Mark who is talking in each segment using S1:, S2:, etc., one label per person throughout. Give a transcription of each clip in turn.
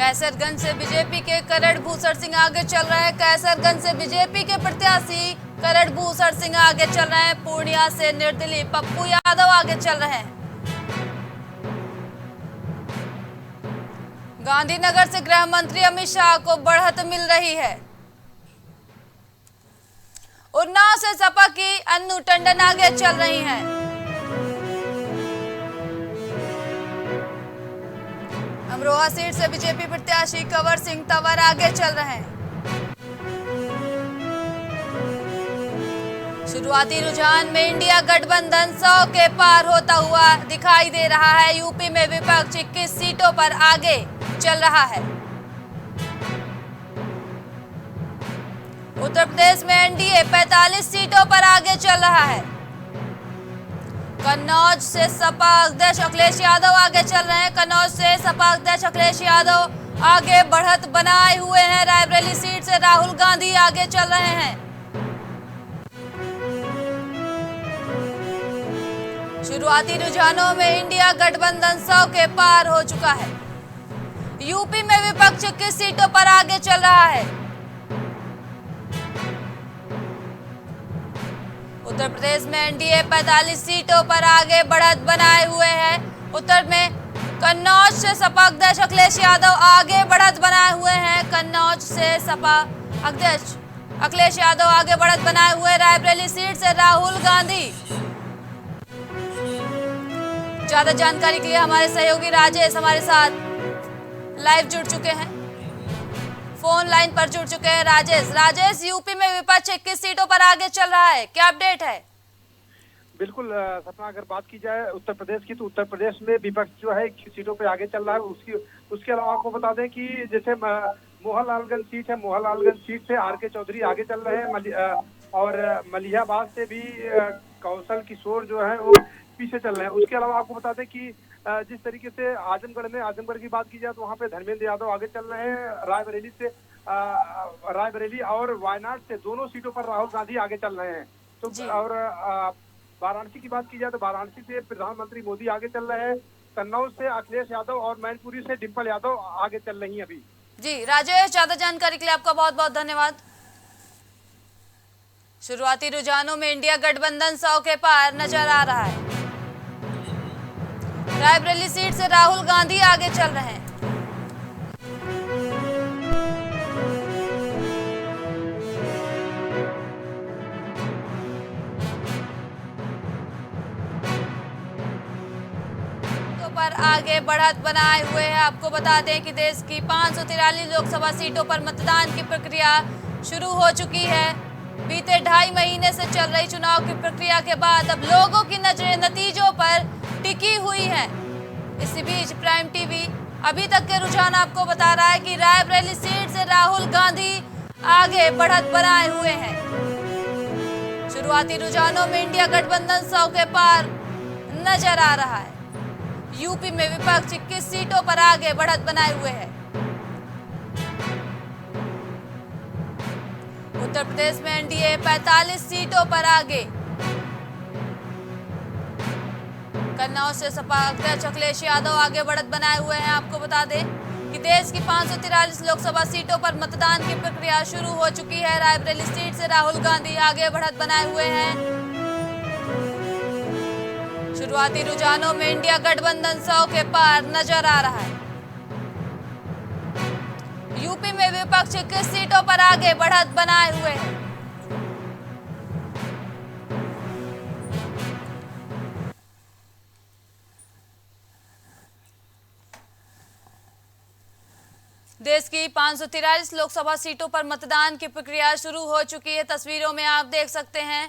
S1: कैसरगंज से बीजेपी के करण भूसर सिंह आगे चल रहे हैं। कैसरगंज से बीजेपी के प्रत्याशी करण भूसर सिंह आगे चल रहे हैं। पूर्णिया से निर्दलीय पप्पू यादव आगे चल रहे हैं। गांधीनगर से गृह मंत्री अमित शाह को बढ़त मिल रही है। उन्नाव से सपा की अन्नू टंडन आगे चल रही हैं। अमरोहा सीट से बीजेपी प्रत्याशी कंवर सिंह तंवर आगे चल रहे हैं। शुरुआती रुझान में इंडिया गठबंधन 100 के पार होता हुआ दिखाई दे रहा है। यूपी में विपक्ष 21 सीटों पर आगे चल रहा है। उत्तर प्रदेश में एनडीए 45 सीटों पर आगे चल रहा है। कन्नौज से सपा अध्यक्ष अखिलेश यादव आगे चल रहे हैं। कन्नौज से सपा अध्यक्ष अखिलेश यादव आगे बढ़त बनाए हुए हैं। रायबरेली सीट से राहुल गांधी आगे चल रहे हैं। शुरुआती रुझानों में इंडिया गठबंधन 100 के पार हो चुका है। यूपी में विपक्ष 21 सीटों पर आगे चल रहा है। उत्तर प्रदेश में एनडीए 45 सीटों पर आगे बढ़त बनाए हुए है। उत्तर में कन्नौज से सपा अध्यक्ष अखिलेश यादव आगे बढ़त बनाए हुए हैं। कन्नौज से सपा अध्यक्ष अखिलेश यादव आगे बढ़त बनाए हुए। रायबरेली सीट से राहुल गांधी। ज्यादा जानकारी के लिए हमारे सहयोगी राजेश हमारे साथ लाइव जुड़ चुके हैं, फोन लाइन पर जुड़ चुके हैं। राजेश, यूपी में विपक्ष 21 सीटों पर आगे चल रहा है, क्या अपडेट है?
S2: बिल्कुल सपना, अगर बात की जाए उत्तर प्रदेश की तो उत्तर प्रदेश में विपक्ष जो है 21 सीटों पर आगे चल रहा है। उसके अलावा आपको बता दें कि जैसे मोहनलालगंज सीट है, मोहनलालगंज सीट से आर के चौधरी आगे चल रहे हैं और मलिहाबाद से भी कौशल किशोर जो है वो पीछे चल रहे हैं। उसके अलावा आपको बता दें कि जिस तरीके से आजमगढ़ की बात की जाए तो वहाँ पे धर्मेंद्र यादव आगे चल रहे हैं। रायबरेली और वायनाड से दोनों सीटों पर राहुल गांधी आगे चल रहे हैं। तो और वाराणसी की बात की जाए तो वाराणसी से प्रधानमंत्री मोदी आगे चल रहे हैं। कन्नौज से अखिलेश यादव और मैनपुरी से डिम्पल यादव आगे चल रही है अभी।
S1: जी राजेश, ज्यादा जानकारी के लिए आपका बहुत बहुत धन्यवाद। शुरुआती रुझानों में इंडिया गठबंधन 100 के पार नजर आ रहा है। रायबरेली सीट से राहुल गांधी आगे चल रहे हैं। तो पर आगे बढ़त बनाए हुए हैं। आपको बता दें कि देश की 543 लोकसभा सीटों पर मतदान की प्रक्रिया शुरू हो चुकी है। बीते 2.5 महीने से चल रही चुनाव की प्रक्रिया के बाद अब लोगों की नजरें नतीजों पर टिकी हुई है। इसी बीच प्राइम टीवी अभी तक के रुझान आपको बता रहा है कि रायबरेली सीट से राहुल गांधी आगे बढ़त बनाए हुए हैं। शुरुआती रुझानों में इंडिया गठबंधन 100 के पार नजर आ रहा है। यूपी में विपक्ष 21 सीटों पर आगे बढ़त बनाए हुए है। उत्तर प्रदेश में एनडीए 45 सीटों पर आगे। कन्नौज से सपा अध्यक्ष अखिलेश यादव आगे बढ़त बनाए हुए हैं। आपको बता दें कि देश की 543 लोकसभा सीटों पर मतदान की प्रक्रिया शुरू हो चुकी है। रायबरेली सीट से राहुल गांधी आगे बढ़त बनाए हुए हैं। शुरुआती रुझानों में इंडिया गठबंधन 100 के पार नजर आ रहा है। यूपी में विपक्ष 21 सीटों पर आगे बढ़त बनाए हुए हैं। देश की 543 लोकसभा सीटों पर मतदान की प्रक्रिया शुरू हो चुकी है। तस्वीरों में आप देख सकते हैं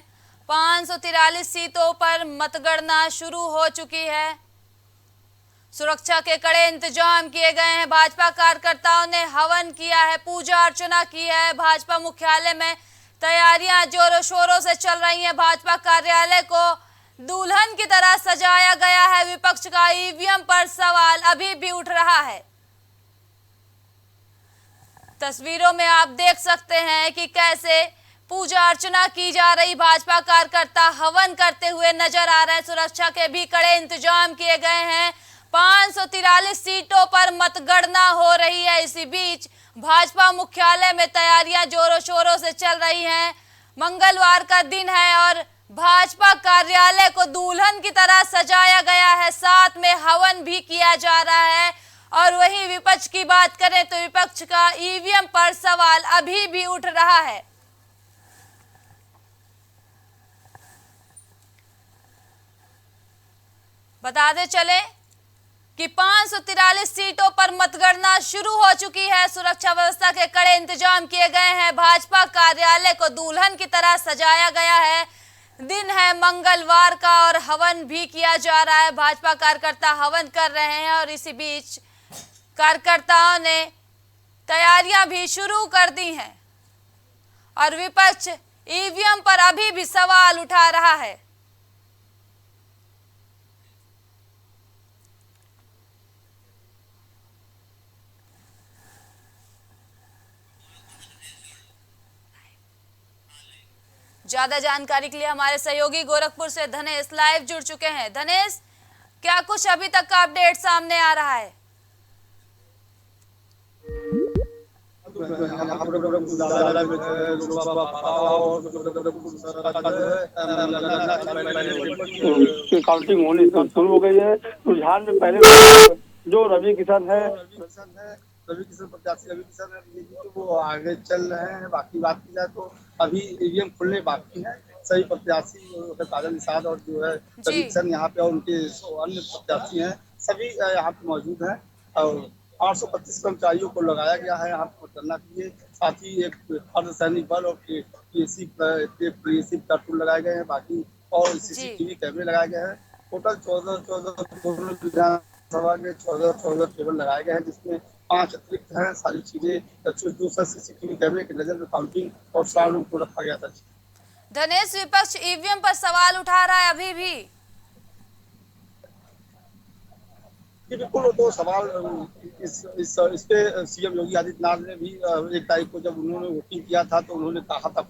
S1: 543 सीटों पर मतगणना शुरू हो चुकी है। सुरक्षा के कड़े इंतजाम किए गए हैं। भाजपा कार्यकर्ताओं ने हवन किया है, पूजा अर्चना की है। भाजपा मुख्यालय में तैयारियां जोरों शोरों से चल रही हैं। भाजपा कार्यालय को दुल्हन की तरह सजाया गया है। विपक्ष का ईवीएम पर सवाल अभी भी उठ रहा है। तस्वीरों में आप देख सकते हैं कि कैसे पूजा अर्चना की जा रही। भाजपा कार्यकर्ता हवन करते हुए नजर आ रहे हैं। सुरक्षा के भी कड़े इंतजाम किए गए हैं। 543 सीटों पर मतगणना हो रही है। इसी बीच भाजपा मुख्यालय में तैयारियां जोरों शोरों से चल रही हैं। मंगलवार का दिन है और भाजपा कार्यालय को दुल्हन की तरह सजाया गया है, साथ में हवन भी किया जा रहा है। और वहीं विपक्ष की बात करें तो विपक्ष का ईवीएम पर सवाल अभी भी उठ रहा है। बताते चले कि 543 सीटों पर मतगणना शुरू हो चुकी है। सुरक्षा व्यवस्था के कड़े इंतजाम किए गए हैं। भाजपा कार्यालय को दुल्हन की तरह सजाया गया है। दिन है मंगलवार का और हवन भी किया जा रहा है। भाजपा कार्यकर्ता हवन कर रहे हैं और इसी बीच कार्यकर्ताओं ने तैयारियां भी शुरू कर दी हैं और विपक्ष ईवीएम पर अभी भी सवाल उठा रहा है। ज्यादा जानकारी के लिए हमारे सहयोगी गोरखपुर से धनेश लाइव जुड़ चुके हैं। धनेश, क्या कुछ अभी तक का अपडेट सामने आ रहा है?
S3: काउंटिंग होनी शुरू हो गई है। रुझान में पहले जो रवि किशन प्रत्याशी रवि किशन वो आगे चल रहे हैं। बाकी बात की जाए तो अभी ईवीएम खुलने बाकी है। सही प्रत्याशी काजल निषाद और जो है रवि किशन यहाँ पे और उनके अन्य प्रत्याशी हैं, सभी यहाँ पे मौजूद हैं। और 825 कर्मचारियों को लगाया गया है यहाँ पर मतगणना के लिए। साथ ही एक अर्धसैनिक बल और पीएसी पेट्रोल लगाए गए हैं। बाकी और सीसीटीवी कैमरे लगाए गए हैं। टोटल 14 विधानसभा के 14 टेबल लगाए गए हैं, जिसमें 5 अतिरिक्त हैं। सारी चीजें दूसरा सीसीटीवी कैमरे की नजर में काउंटिंग और स्ट्रांग रूम को रखा गया था।
S1: धनेश, विपक्ष ईवीएम पर सवाल उठा रहा है अभी भी।
S3: बिल्कुल, तो सवाल इस पे सीएम योगी आदित्यनाथ ने भी 1 तारीख को जब उन्होंने वोटिंग किया था तो उन्होंने कहा था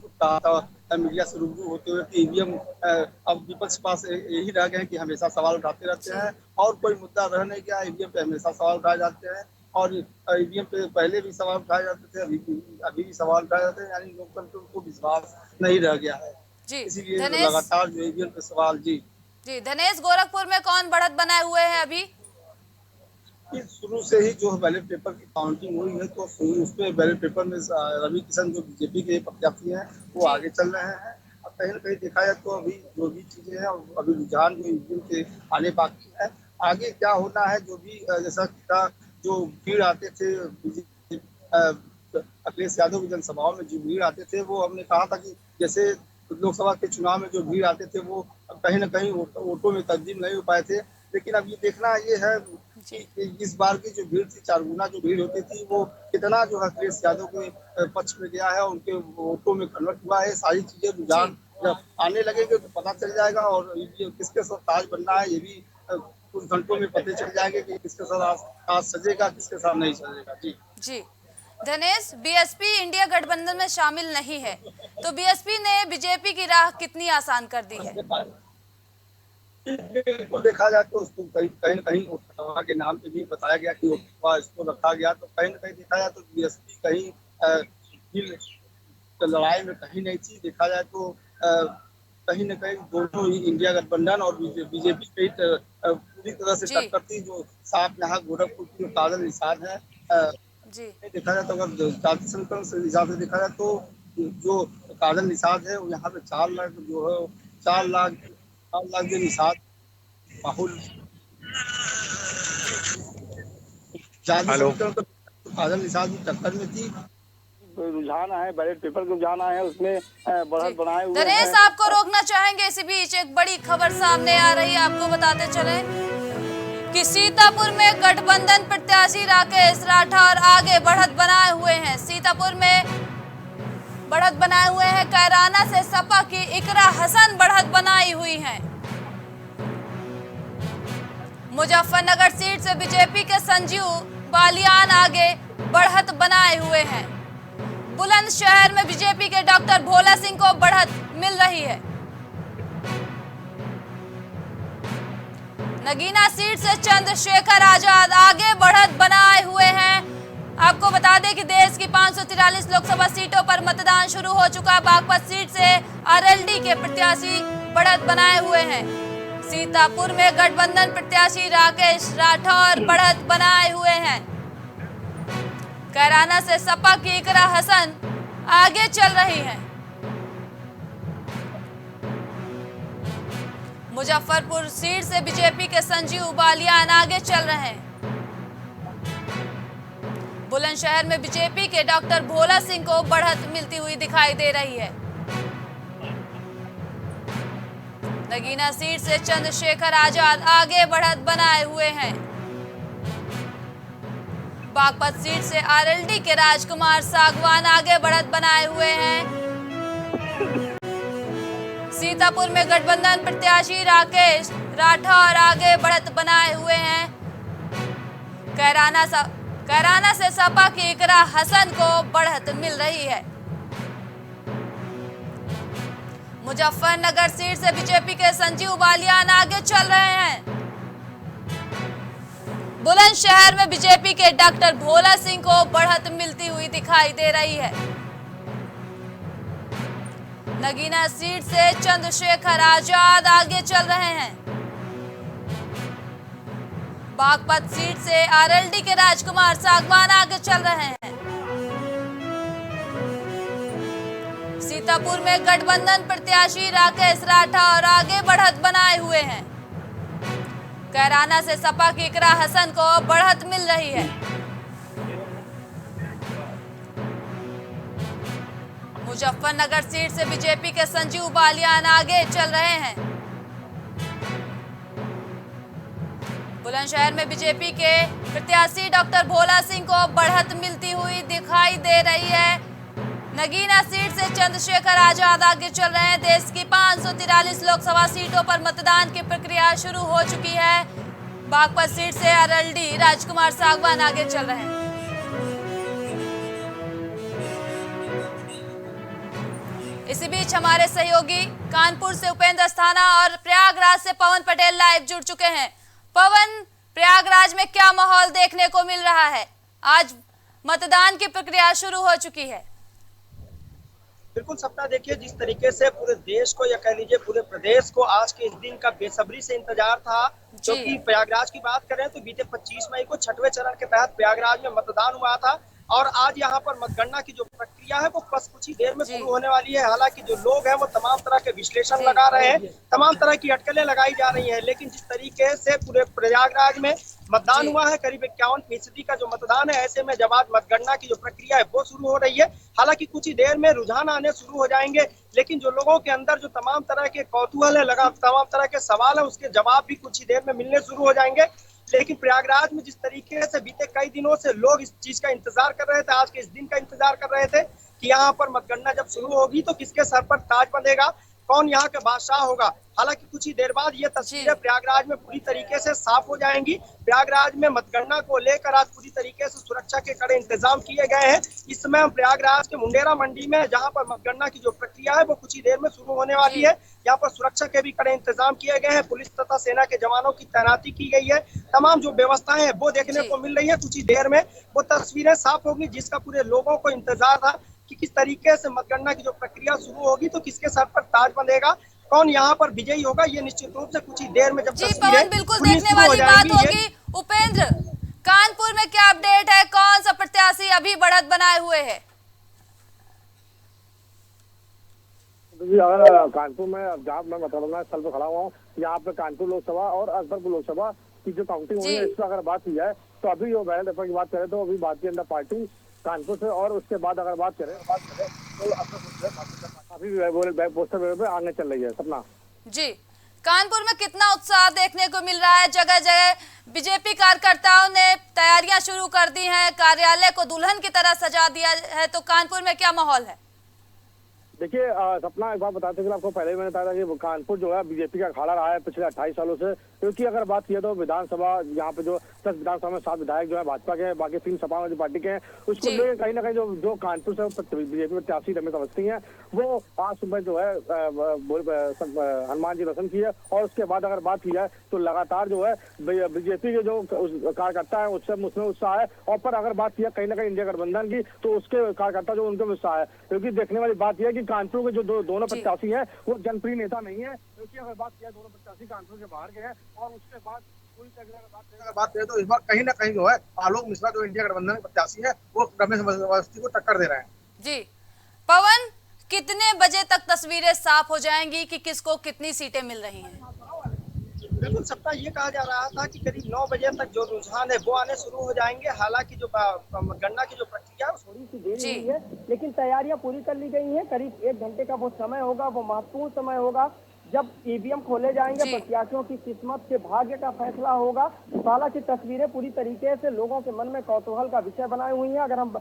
S3: मीडिया से रूबरू होते हुए कि ईवीएम अब विपक्ष के पास यही रह गए हैं कि हमेशा सवाल उठाते रहते हैं और कोई मुद्दा रह नहीं गया। ईवीएम पे हमेशा सवाल उठाए जाते हैं और ईवीएम पे पहले भी सवाल उठाए जाते थे, अभी भी सवाल उठाए जाते हैं। यानी लोकतंत्र को विश्वास नहीं रह गया है, इसीलिए लगातार जो ईवीएम पे सवाल। जी
S1: धनेश, गोरखपुर में कौन बढ़त बनाए हुए हैं अभी?
S3: शुरू से ही जो बैलेट पेपर की काउंटिंग हुई है तो उसमें बैलेट पेपर में रवि किशन जो बीजेपी के प्रत्याशी हैं वो आगे चल रहे हैं। और कहीं न कहीं देखा जाए तो अभी जो भी चीजें हैं अभी रुझान जो ईवीएम के आने बाकी है। आगे क्या होना है जो भी जैसा जो भीड़ आते थे अखिलेश यादव की जनसभाओं में जो भीड़ आते थे वो हमने कहा था कि जैसे लोकसभा के चुनाव में जो भीड़ आते थे वो कहीं न कहीं वोटों में तब्दील नहीं हो पाए थे। लेकिन अब ये देखना ये है कि इस बार की जो भीड़ थी 4 गुना जो भीड़ होती थी वो कितना जो है अखिलेश यादव के पक्ष में गया है, उनके वोटों में कन्वर्ट हुआ है। सारी चीजें रुझान जब आने लगेंगे तो पता चल जाएगा और किसके साथ ताज बनना है ये भी कुछ घंटों में पता चल जाएंगे कि किसके साथ ताज सजेगा, किसके साथ नहीं सजेगा। जी
S1: धनेश, बीएसपी इंडिया गठबंधन में शामिल नहीं है तो बीएसपी ने बीजेपी की राह कितनी आसान कर दी है?
S3: देखा जाए तो उसको कहीं न कहीं उपसभा के नाम पे भी बताया गया कि उपसभा इसको रखा गया, तो कहीं न कहीं देखा जाए तो बीएसपी कहीं लड़ाई में कहीं नहीं थी। देखा जाए तो कहीं न कहीं दोनों ही इंडिया गठबंधन और बीजेपी कहीं पूरी तरह से टक्कर थी। जो साफ यहाँ गोरखपुर की काजल निषाद है, देखा जाए तो अगर जाति समीकरण से हिसाब से देखा जाए तो जो काजल निषाद है वो यहाँ पे 4 लाख जो है 4 लाख के निषाद बाहुल जाति समीकरण तो काजल निषाद की टक्कर में थी। रुझान है बैलेट पेपर के रुझान है उसमें बढ़त बनाए हुए
S1: हैं। आपको रोकना चाहेंगे, इसी बीच एक बड़ी खबर सामने आ रही है, आपको बताते चले कि सीतापुर में गठबंधन प्रत्याशी राकेश राठौर आगे बढ़त बनाए हुए हैं। सीतापुर में बढ़त बनाए हुए हैं। कैराना से सपा की इकरा हसन बढ़त बनाई हुई हैं। मुजफ्फरनगर सीट से बीजेपी के संजीव बालियान आगे बढ़त बनाए हुए हैं। बुलंदशहर में बीजेपी के डॉक्टर भोला सिंह को बढ़त मिल रही है। नगीना सीट से चंद्रशेखर आजाद आगे बढ़त बनाए हुए हैं। आपको बता दें कि देश की 543 लोकसभा सीटों पर मतदान शुरू हो चुका। बागपत सीट से आरएलडी के प्रत्याशी बढ़त बनाए हुए हैं। सीतापुर में गठबंधन प्रत्याशी राकेश राठौर बढ़त बनाए हुए हैं। कैराना से सपा की इकरा हसन आगे चल रही हैं। मुजफ्फरपुर सीट से बीजेपी के संजीव बालियान आगे चल रहे हैं। बुलंदशहर में बीजेपी के डॉक्टर भोला सिंह को बढ़त मिलती हुई दिखाई दे रही है। नगीना सीट से चंद्रशेखर आजाद आगे बढ़त बनाए हुए हैं। बागपत सीट से आरएलडी के राजकुमार सागवान आगे बढ़त बनाए हुए हैं। सीतापुर में गठबंधन प्रत्याशी राकेश राठौर आगे बढ़त बनाए हुए हैं। कैराना से सपा की इकरा हसन को बढ़त मिल रही है। मुजफ्फरनगर सीट से बीजेपी के संजीव बालियान आगे चल रहे हैं। बुलंदशहर में बीजेपी के डॉक्टर भोला सिंह को बढ़त मिलती हुई दिखाई दे रही है। नगीना सीट से चंद्रशेखर आजाद आगे चल रहे हैं। बागपत सीट से आरएलडी के राजकुमार सागवान आगे चल रहे हैं। सीतापुर में गठबंधन प्रत्याशी राकेश राठौर आगे बढ़त बनाए हुए हैं। कैराना से सपा की इकरा हसन को बढ़त मिल रही है। मुजफ्फरनगर सीट से बीजेपी के संजीव बालियान आगे चल रहे हैं। बुलंदशहर में बीजेपी के प्रत्याशी डॉक्टर भोला सिंह को बढ़त मिलती हुई दिखाई दे रही है। नगीना सीट से चंद्रशेखर आजाद आगे चल रहे हैं। देश की 543 लोकसभा सीटों पर मतदान की प्रक्रिया शुरू हो चुकी है। बागपत सीट से आरएलडी राजकुमार सागवान आगे चल रहे हैं। इसी बीच हमारे सहयोगी कानपुर से उपेंद्र अस्थाना और प्रयागराज से पवन पटेल लाइव जुड़ चुके हैं। पवन, प्रयागराज में क्या माहौल देखने को मिल रहा है? आज मतदान की प्रक्रिया शुरू हो चुकी है।
S4: बिल्कुल सपना, देखिए जिस तरीके से पूरे देश को या कह लीजिए पूरे प्रदेश को आज के इस दिन का बेसब्री से इंतजार था, क्योंकि प्रयागराज की बात करें तो बीते 25 मई को छठवें चरण के तहत प्रयागराज में मतदान हुआ था और आज यहाँ पर मतगणना की जो प्रक्रिया है वो बस कुछ ही देर में शुरू होने वाली है। हालांकि जो लोग हैं वो तमाम तरह के विश्लेषण लगा रहे हैं, तमाम तरह की अटकलें लगाई जा रही हैं, लेकिन जिस तरीके से पूरे प्रयागराज में मतदान हुआ है, करीब 51% का जो मतदान है, ऐसे में जब आज मतगणना की जो प्रक्रिया है वो शुरू हो रही है। हालांकि कुछ ही देर में रुझान आने शुरू हो जाएंगे, लेकिन जो लोगों के अंदर जो तमाम तरह के कौतूहल है, तमाम तरह के सवाल है, उसके जवाब भी कुछ ही देर में मिलने शुरू हो जाएंगे। लेकिन प्रयागराज में जिस तरीके से बीते कई दिनों से लोग इस चीज का इंतजार कर रहे थे, आज के इस दिन का इंतजार कर रहे थे कि यहाँ पर मतगणना जब शुरू होगी तो किसके सर पर ताज बंधेगा, कौन यहाँ के बादशाह होगा। हालांकि कुछ ही देर बाद ये तस्वीरें प्रयागराज में पूरी तरीके से साफ हो जाएंगी। प्रयागराज में मतगणना को लेकर आज पूरी तरीके से सुरक्षा के कड़े इंतजाम किए गए हैं। इस समय हम प्रयागराज के मुंडेरा मंडी में, जहां पर मतगणना की जो प्रक्रिया है वो कुछ ही देर में शुरू होने वाली है, यहाँ पर सुरक्षा के भी कड़े इंतजाम किए गए हैं। पुलिस तथा सेना के जवानों की तैनाती की गई है। तमाम जो व्यवस्थाएं हैं वो देखने को मिल रही है। कुछ ही देर में वो तस्वीरें साफ होगी जिसका पूरे लोगों को इंतजार था कि किस तरीके से मतगणना की जो प्रक्रिया शुरू होगी तो किसके सर पर ताज बंधेगा, कौन यहाँ पर विजयी होगा। ये निश्चित रूप से कुछ ही देर में जब
S1: पवन बिल्कुल देखने वाली बात होगी। उपेंद्र, कानपुर में क्या अपडेट है? कौन सा प्रत्याशी अभी बढ़त बनाए हुए है?
S5: अगर कानपुर में जहाँ मैं मतगणना स्थल पर खड़ा हुआ हूँ, यहाँ पे कानपुर लोकसभा और अकबरपुर लोकसभा की जो काउंटिंग हुई है, इस पर अगर बात की जाए तो अभी जो बैलेट पेपर की बात करें तो अभी भारतीय जनता पार्टी कानपुर से, और उसके बाद अगर बात करें तो अभी पोस्टर पे आगे चल रही है। सपना
S1: जी, कानपुर में कितना उत्साह देखने को मिल रहा है? जगह जगह बीजेपी कार्यकर्ताओं ने तैयारियां शुरू कर दी हैं, कार्यालय को दुल्हन की तरह सजा दिया है, तो कानपुर में क्या माहौल है?
S5: देखिए सपना, एक बात बताते हुए आपको पहले ही मैंने बताया था कि कानपुर जो है बीजेपी का अखाड़ा रहा है पिछले 28 सालों से। क्योंकि अगर बात किया तो विधानसभा यहाँ पे जो 10 विधानसभा में 7 विधायक जो है भाजपा के हैं, बाकी 3 सपा वाली पार्टी के हैं, उसको लेकर कहीं ना कहीं जो कानपुर से बीजेपी प्रत्याशी रमेश अवस्थी हैं, वो आज सुबह जो है हनुमान जी दर्शन किए। और उसके बाद अगर बात की जाए तो लगातार जो है बीजेपी के जो कार्यकर्ता है उसमें उत्साह है। और पर अगर बात किया कहीं ना कहीं इंडिया गठबंधन की, तो उसके कार्यकर्ता जो उनके उत्साह है, क्योंकि देखने वाली बात यह है कि कानपुर के जो दोनों प्रत्याशी हैं वो जनप्रिय नेता नहीं है। क्योंकि अगर बात किया दोनों प्रत्याशी कानपुर के बाहर के हैं, और उसके बाद पूरी तरह बात करें तो इस बार कहीं ना कहीं जो है आलोक मिश्रा जो इंडिया गठबंधन के प्रत्याशी है वो रमेश अवस्थी को टक्कर दे रहे हैं।
S1: जी पवन, कितने बजे तक तस्वीरें साफ हो जाएंगी कि किसको कितनी सीटें मिल रही हैं?
S4: बिल्कुल सबका ये कहा जा रहा था कि करीब 9 बजे तक जो रुझान है वो आने शुरू हो जाएंगे। हालांकि जो गणना की जो प्रक्रिया है थोड़ी सी देरी हुई है, लेकिन तैयारियां पूरी कर ली गई हैं। करीब 1 घंटे का वो समय होगा, वो महत्वपूर्ण समय होगा जब ईवीएम खोले जाएंगे, प्रत्याशियों की किस्मत के भाग्य का फैसला होगा। हालांकि तस्वीरें पूरी तरीके से लोगों के मन में कौतूहल का विषय बनाई हुई हैं। अगर हम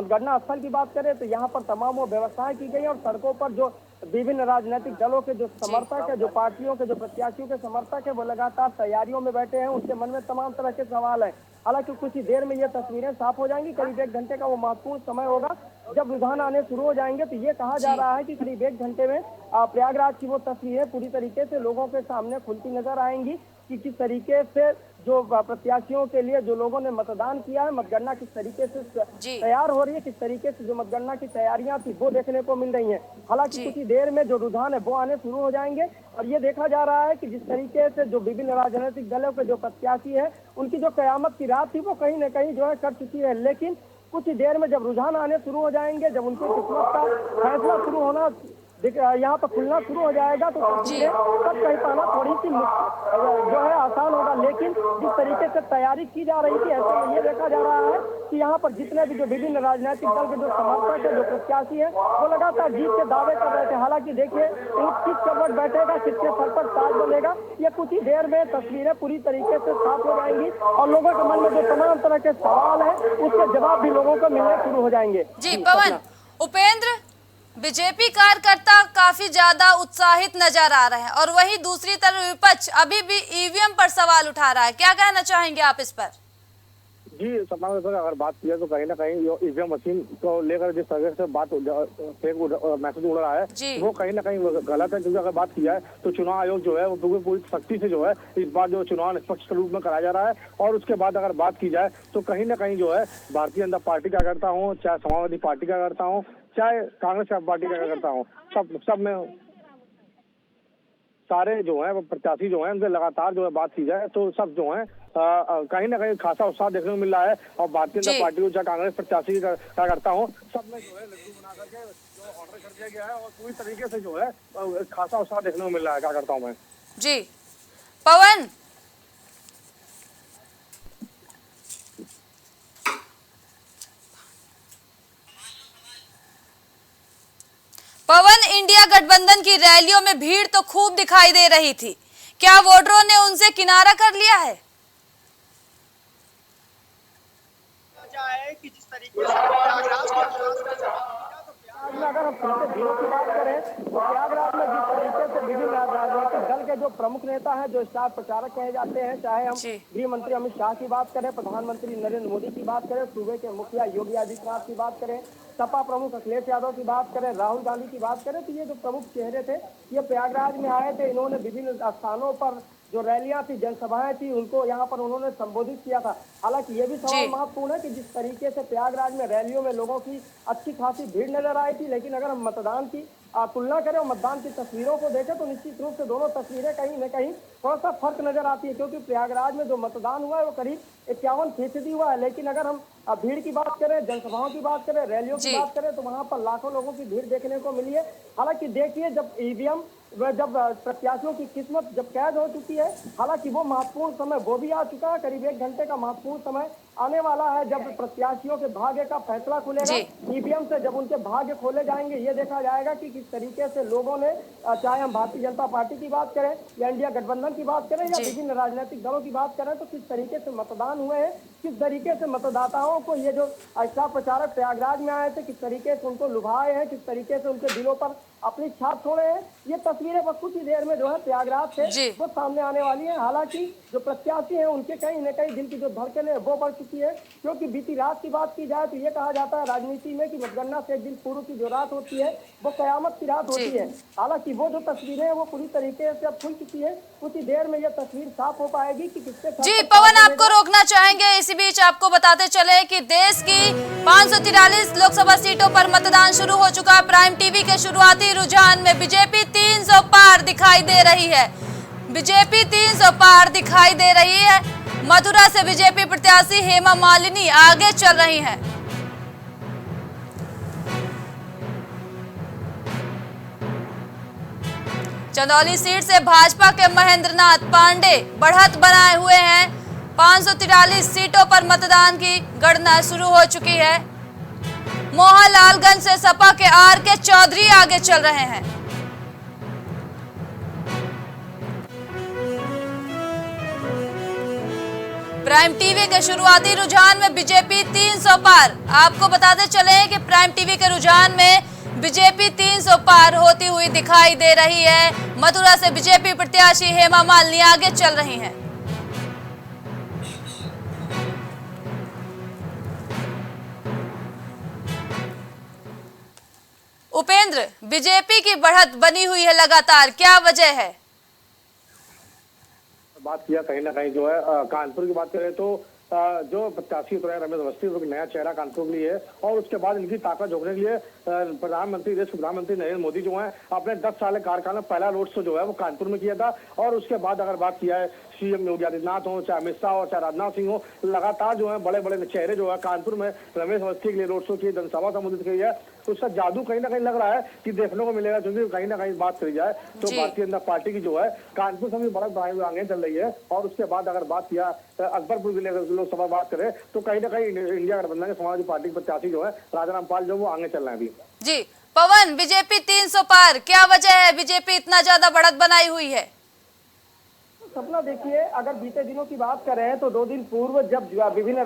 S4: गणना स्थल की बात करें तो यहाँ पर तमाम वो व्यवस्थाएं की गई और सड़कों पर जो विभिन्न राजनीतिक दलों के जो समर्थक है, जो पार्टियों के जो प्रत्याशियों के समर्थक है, वो लगातार तैयारियों में बैठे हैं। उनके मन में तमाम तरह के सवाल है। हालांकि कुछ ही देर में ये तस्वीरें साफ हो जाएंगी। करीब 1 घंटे का वो महत्वपूर्ण समय होगा जब रुझान आने शुरू हो जाएंगे। तो ये कहा जा रहा है कि करीब 1 घंटे में प्रयागराज की वो तस्वीरें पूरी तरीके से लोगों के सामने खुलती नजर आएंगी कि किस तरीके से जो प्रत्याशियों के लिए जो लोगों ने मतदान किया है, मतगणना किस तरीके से तैयार हो रही है, किस तरीके से जो मतगणना की तैयारियां थी वो देखने को मिल रही हैं। हालांकि कुछ ही देर में जो रुझान है वो आने शुरू हो जाएंगे। और ये देखा जा रहा है कि जिस तरीके से जो विभिन्न राजनीतिक दलों के जो प्रत्याशी है, उनकी जो कयामत की रात थी वो कहीं न कहीं जो है कर चुकी है। लेकिन कुछ ही देर में जब रुझान आने शुरू हो जाएंगे, जब उनकी किस्मत का फैसला शुरू होना यहाँ पर खुलना शुरू हो जाएगा, तो सब कह पाना थोड़ी सी जो है आसान होगा। लेकिन जिस तरीके से तैयारी की जा रही थी, ऐसे में ये देखा जा रहा है कि यहाँ पर जितने भी जो विभिन्न राजनीतिक दल के जो समर्थक है, जो प्रत्याशी है, वो लगातार जीत के दावे कर रहे थे। हालांकि देखिए किस चौबट बैठेगा, किसके सर पर ताज बनेगा, ये कुछ ही देर में तस्वीरें पूरी तरीके से साफ हो जाएंगी और लोगों के मन में जो तमाम तरह के सवाल है उसके जवाब भी लोगों को मिलने शुरू हो जाएंगे।
S1: जी पवन, उपेंद्र, बीजेपी कार्यकर्ता काफी ज्यादा उत्साहित नजर आ रहे हैं और वहीं दूसरी तरफ विपक्ष अभी भी ईवीएम पर सवाल उठा रहा है। क्या कहना चाहेंगे आप इस पर?
S5: जी सपना सर, अगर बात की जाए तो कहीं ना कहीं ईवीएम मशीन को लेकर जिस तरह से बात मैसेज उड़ रहा है वो कहीं ना कहीं गलत है। क्योंकि अगर बात की जाए तो चुनाव आयोग जो है वो पूरी सख्ती से जो है इस बार जो चुनाव निष्पक्ष रूप में कराया जा रहा है। और उसके बाद अगर बात की जाए तो कहीं ना कहीं जो है भारतीय जनता पार्टी का करता हूँ, चाहे समाजवादी पार्टी का करता हूँ, चाहे कांग्रेस पार्टी का करता हूँ, सब में सारे जो है प्रत्याशी जो है उनसे लगातार जो है बात की जाए तो सब जो है कहीं ना कहीं खासा उत्साह देखने को मिल रहा है। और भारतीय जनता पार्टी को चाहे कांग्रेस प्रत्याशी का करता हूँ, सब में जो है लड्डू बना करके जो ऑर्डर कर दिया गया है और पूरी तरीके से जो है खासा उत्साह देखने को मिल रहा है। क्या करता हूँ मैं
S1: जी पवन, इंडिया गठबंधन की रैलियों में भीड़ तो खूब दिखाई दे रही थी, क्या वोटरों ने उनसे किनारा कर लिया है?
S4: कि जिस तरीके से प्रयागराज में अगर हम भीड़ की बात करें तो प्रयागराज में जिस तरीके से विभिन्न राजनीतिक दल के जो प्रमुख नेता हैं, जो स्टार प्रचारक कहे जाते हैं, चाहे हम गृह मंत्री अमित शाह की बात करें, प्रधानमंत्री नरेंद्र मोदी की बात करें, सूबे के मुखिया योगी आदित्यनाथ की बात करें, सपा प्रमुख अखिलेश यादव की बात करें, राहुल गांधी की बात करें, तो ये जो प्रमुख चेहरे थे ये प्रयागराज में आए थे। इन्होंने विभिन्न स्थानों पर जो रैलियां थी, जनसभाएं थी, उनको यहाँ पर उन्होंने संबोधित किया था। हालांकि ये भी सवाल महत्वपूर्ण है कि जिस तरीके से प्रयागराज में रैलियों में लोगों की अच्छी खासी भीड़ नजर आई थी, लेकिन अगर हम मतदान की तुलना करें और मतदान की तस्वीरों को देखें तो निश्चित रूप से दोनों तस्वीरें कहीं न कहीं थोड़ा सा फर्क नजर आती है। क्योंकि प्रयागराज में जो मतदान हुआ है वो करीब 51% हुआ है, लेकिन अगर हम भीड़ की बात करें, जनसभाओं की बात करें, रैलियों की बात करें तो वहां पर लाखों लोगों की भीड़ देखने को मिली है। हालांकि देखिए जब ईवीएम जब प्रत्याशियों की किस्मत जब कैद हो चुकी है, हालांकि वो महत्वपूर्ण समय वो भी आ चुका है। करीब 1 घंटे का महत्वपूर्ण समय आने वाला है जब प्रत्याशियों के भाग्य का फैसला खुलेगा। ईवीएम से जब उनके भाग्य खोले जाएंगे, ये देखा जाएगा कि किस तरीके से लोगों ने, चाहे हम भारतीय जनता पार्टी की बात करें या इंडिया गठबंधन की बात करें या विभिन्न राजनीतिक दलों की बात करें, तो किस तरीके से मतदान हुए हैं, किस तरीके से मतदाताओं को ये जो स्टार प्रचारक प्रयागराज में आए थे, किस तरीके से उनको लुभाए हैं, किस तरीके से उनके दिलों पर अपनी छाप छोड़े हैं। ये तस्वीरें बस कुछ ही देर में जो है प्रयागराज से वो सामने आने वाली है। हालांकि जो प्रत्याशी हैं उनके कहीं न कहीं दिल की जो धड़कन है वो बढ़ चुकी है, क्योंकि बीती रात की बात की जाए तो ये कहा जाता है राजनीति में कि मतगणना से एक दिन पूर्व की जो रात होती है वो कयामत की रात होती है। हालांकि वो जो तस्वीरें हैं वो पूरी तरीके से अब खुल चुकी है। कुछ ही देर में ये तस्वीर साफ हो पाएगी कि किसके साथ।
S1: जी पवन, आपको रोकना चाहेंगे, इसी बीच आपको बताते चले कि देश की 543 लोकसभा सीटों पर मतदान शुरू हो चुका। प्राइम टीवी के शुरुआती रुझान में बीजेपी 300 पार दिखाई दे रही है। बीजेपी 300 पार दिखाई दे रही है। मथुरा से बीजेपी प्रत्याशी हेमा मालिनी आगे चल रही हैं। चंदौली सीट से भाजपा के महेंद्रनाथ पांडे बढ़त बनाए हुए हैं। 543 सीटों पर मतदान की गणना शुरू हो चुकी है। मोहनलालगंज से सपा के आर.के. चौधरी आगे चल रहे हैं। प्राइम टीवी के शुरुआती रुझान में बीजेपी 300 पार। आपको बताते चले कि प्राइम टीवी के रुझान में बीजेपी 300 पार होती हुई दिखाई दे रही है। मथुरा से बीजेपी प्रत्याशी हेमा मालिनी आगे चल रही हैं। उपेंद्र, बीजेपी की बढ़त बनी हुई है लगातार, क्या वजह है?
S5: बात किया कहीं ना कहीं जो है कानपुर की बात करें तो जो प्रत्याशी उतरे रमेश अवस्थी वो नया चेहरा कानपुर के लिए, और उसके बाद इनकी ताकत झोंकने के लिए प्रधानमंत्री देश प्रधानमंत्री नरेंद्र मोदी जो है अपने 10 साल के कार्यकाल में पहला रोड शो जो है वो कानपुर में किया था। और उसके बाद अगर बात किया है सीएम योगी आदित्यनाथ हो, चाहे अमित शाह हो, चाहे राजनाथ सिंह हो, लगातार जो है बड़े बड़े चेहरे जो है कानपुर में रमेश अवस्थी के लिए रोड शो की, जनसभा संबोधित की है। तो उसका जादू कहीं ना कहीं लग रहा है कि देखने को मिलेगा, क्योंकि कहीं ना कहीं बात करी जाए तो भारतीय जनता पार्टी की जो है कानपुर से भी बड़ा आगे चल रही है। और उसके बाद अगर बात किया अकबरपुर जिले लोकसभा बात करें तो कहीं ना कहीं इंडिया गठबंधन के समाजवादी पार्टी के प्रत्याशी जो है राजाराम पाल जो वो आगे चल रहे हैं अभी।
S1: जी पवन, बीजेपी 300 पार, क्या वजह है बीजेपी इतना ज्यादा बढ़त बनाई हुई है?
S4: सपना देखिए, अगर बीते दिनों की बात करें तो 2 दिन पूर्व जब विभिन्न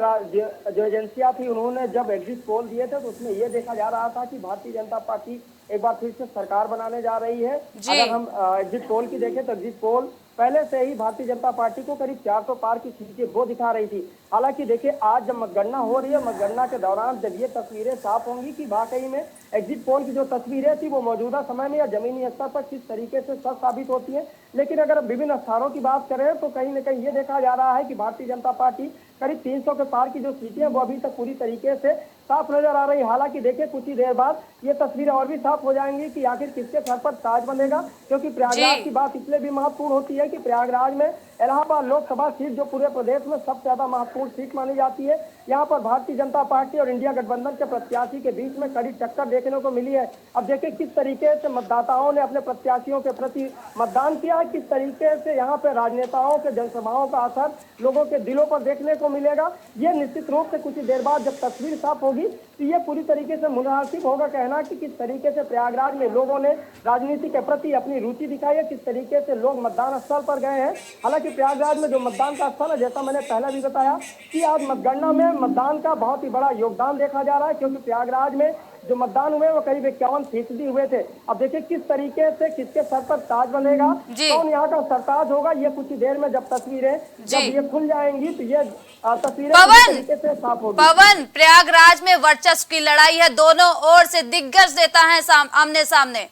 S4: जो एजेंसियां थी उन्होंने जब एग्जिट पोल दिए थे तो उसमें यह देखा जा रहा था कि भारतीय जनता पार्टी एक बार फिर से सरकार बनाने जा रही है। अगर हम एग्जिट पोल की देखें तो एग्जिट पोल पहले से ही भारतीय जनता पार्टी को करीब 400 पार की सीटें वो दिखा रही थी। हालांकि देखिए आज जब मतगणना हो रही है, मतगणना के दौरान जब ये तस्वीरें साफ होंगी कि वाकई में एग्जिट पोल की जो तस्वीरें थी वो मौजूदा समय में या जमीनी स्तर पर किस तरीके से सच साबित होती है। लेकिन अगर विभिन्न स्थानों की बात करें तो कहीं न कहीं ये देखा जा रहा है कि भारतीय जनता पार्टी करीब 300 के पार की जो सीटें हैं वो अभी तक पूरी तरीके से साफ नजर आ रही है। हालांकि देखिए कुछ ही देर बाद ये तस्वीरें और भी साफ हो जाएंगी कि आखिर किसके सर पर ताज बनेगा, क्योंकि प्रयागराज की बात इसलिए भी महत्वपूर्ण होती है कि प्रयागराज में इलाहाबाद लोकसभा सीट जो पूरे प्रदेश में सबसे ज्यादा महत्वपूर्ण सीट मानी जाती है, यहाँ पर भारतीय जनता पार्टी और इंडिया गठबंधन के प्रत्याशी के बीच में कड़ी टक्कर देखने को मिली है। अब देखिए किस तरीके से मतदाताओं ने अपने प्रत्याशियों के प्रति मतदान किया है, किस तरीके से यहाँ पे राजनेताओं के जनसभाओं का असर लोगों के दिलों पर देखने को मिलेगा। ये निश्चित रूप से कुछ ही देर बाद जब तस्वीर साफ होगी तो ये पूरी तरीके से मुनासिब होगा कहना कि किस तरीके से प्रयागराज में लोगों ने राजनीति के प्रति अपनी रुचि दिखाई है, किस तरीके से लोग मतदान स्थल पर गए हैं। हालांकि प्रयागराज में जो मतदान का स्थल है, जैसा मैंने पहले भी बताया कि आज मतगणना में मतदान का बहुत ही बड़ा योगदान देखा जा रहा है, क्योंकि प्रयागराज में जो मतदान हुए वो करीब 51% हुए थे। अब देखिए किस तरीके से किसके सर पर ताज बनेगा, कौन यहाँ का सरताज होगा, ये कुछ ही देर में जब तस्वीरें जब ये खुल जाएंगी तो ये तस्वीरें तरीके से साफ होगी।
S1: पवन, प्रयागराज में वर्चस्व की लड़ाई है, दोनों ओर से दिग्गज देता है आमने सामने।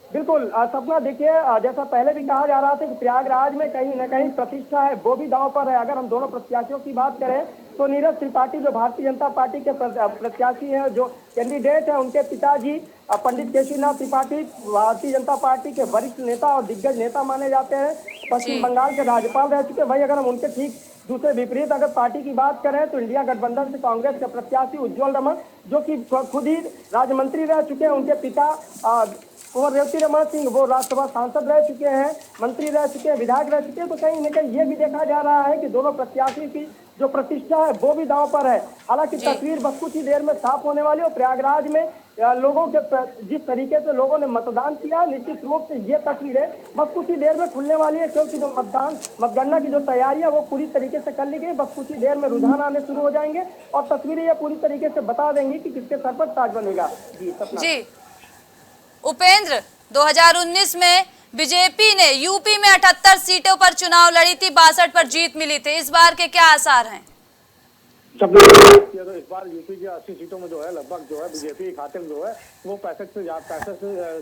S4: बिल्कुल सपना देखिए, जैसा पहले भी कहा जा रहा था कि प्रयागराज में कहीं न कहीं प्रतिष्ठा है वो भी दांव पर है। अगर हम दोनों प्रत्याशियों की बात करें तो नीरज त्रिपाठी जो भारतीय जनता पार्टी के प्रत्याशी हैं, जो कैंडिडेट है, उनके पिताजी पंडित केशरीनाथ त्रिपाठी भारतीय जनता पार्टी के वरिष्ठ नेता और दिग्गज नेता माने जाते हैं, पश्चिम बंगाल के राज्यपाल रह चुके। वही अगर हम उनके ठीक दूसरे विपरीत अगर पार्टी की बात करें तो इंडिया गठबंधन से कांग्रेस के प्रत्याशी उज्ज्वल रमन जो कि खुद ही राज्य रह चुके हैं, उनके पिता कुंवर रेवती रमन सिंह वो राज्यसभा सांसद रह चुके हैं, मंत्री रह चुके हैं, विधायक रह चुके हैं। तो कहीं न कहीं ये भी देखा जा रहा है कि दोनों प्रत्याशी की जो प्रतिष्ठा है वो भी दांव पर है। हालांकि तस्वीर बस कुछ ही देर में साफ होने वाली है। प्रयागराज में लोगों के जिस तरीके से लोगों ने मतदान किया, निश्चित रूप से ये तस्वीरें बस कुछ ही देर में खुलने वाली है, क्योंकि जो मतगणना की जो तैयारी है वो पूरी तरीके से कर ली गई। बस कुछ ही देर में रुझान आने शुरू हो जाएंगे और तस्वीरें ये पूरी तरीके से बता देंगी कि किसके सर पर ताज बनेगा। जी सपना।
S1: जी उपेंद्र, 2019 में बीजेपी ने यूपी में 78 सीटों पर चुनाव लड़ी थी, 62 पर जीत मिली थी। इस बार के क्या आसार हैं?
S5: सबने किया तो इस बार यूपी की 80 सीटों में जो है लगभग जो है बीजेपी के खाते में जो है वो 65 से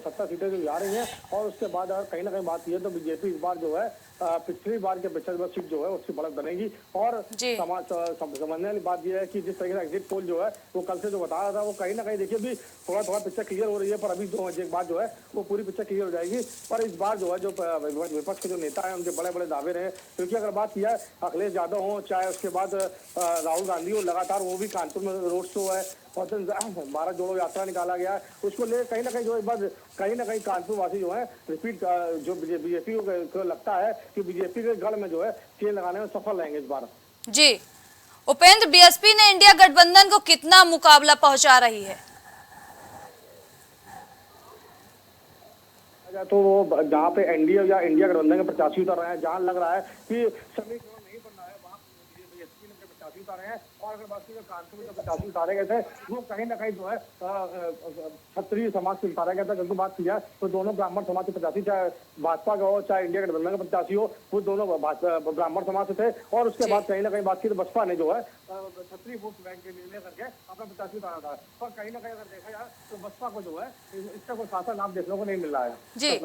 S5: 70 सीटें जो जा रही हैं। और उसके बाद अगर कहीं ना कहीं बात की है तो बीजेपी इस बार जो है पिछली बार के 75 सीट जो है उसकी बढ़त बनेगी। और समझने वाली बात यह है कि जिस तरीके से एग्जिट पोल जो है वो कल से जो बता रहा था वो कहीं ना कहीं देखिए भी थोड़ा थोड़ा पिक्चर क्लियर हो रही है, पर अभी जो एक बात जो है वो पूरी पिक्चर क्लियर हो जाएगी। पर इस बार जो है जो विपक्ष के जो नेता है उनके बड़े बड़े दावे रहे, क्योंकि अगर बात किया अखिलेश यादव हो चाहे उसके बाद राहुल गांधी हो, लगातार वो भी कानपुर में रोड शो है और भारत जोड़ो यात्रा निकाला गया है, उसको ले कहीं ना कहीं जो एक बार कहीं ना कहीं कानपुर वासी जो है रिपीट जो बीजेपी को लगता है कि बीजेपी के गढ़ में जो है चेन लगाने में सफल रहेंगे इस बार।
S1: जी उपेंद्र, बीएसपी ने इंडिया गठबंधन को कितना मुकाबला पहुंचा रही है?
S5: तो वो जहाँ पे एनडीए या इंडिया गठबंधन के प्रत्याशी उतर रहे हैं, जहाँ लग रहा है कि समीकरण नहीं बन रहा है वहाँ बीएसपी ने प्रत्याशी उतारे हैं। और अगर बात की कानपुर में जो प्रत्याशी उतारे गए थे वो कहीं ना कहीं जो है क्षत्रिय समाज से उतारा गया था। जब बात की जाए तो दोनों ब्राह्मण समाज के प्रत्याशी, चाहे भाजपा का हो चाहे इंडिया गठबंधन का प्रत्याशी हो, वो दोनों ब्राह्मण समाज से थे। और उसके बाद कहीं ना कहीं बात की तो बसपा ने जो है क्षत्रिय वोट बैंक के निर्णय करके अपना प्रत्याशी उतारा था। पर कहीं ना कहीं अगर देखा जाए तो बसपा को जो है इसका कोई खासा लाभ देखने को नहीं मिल रहा है।
S1: जी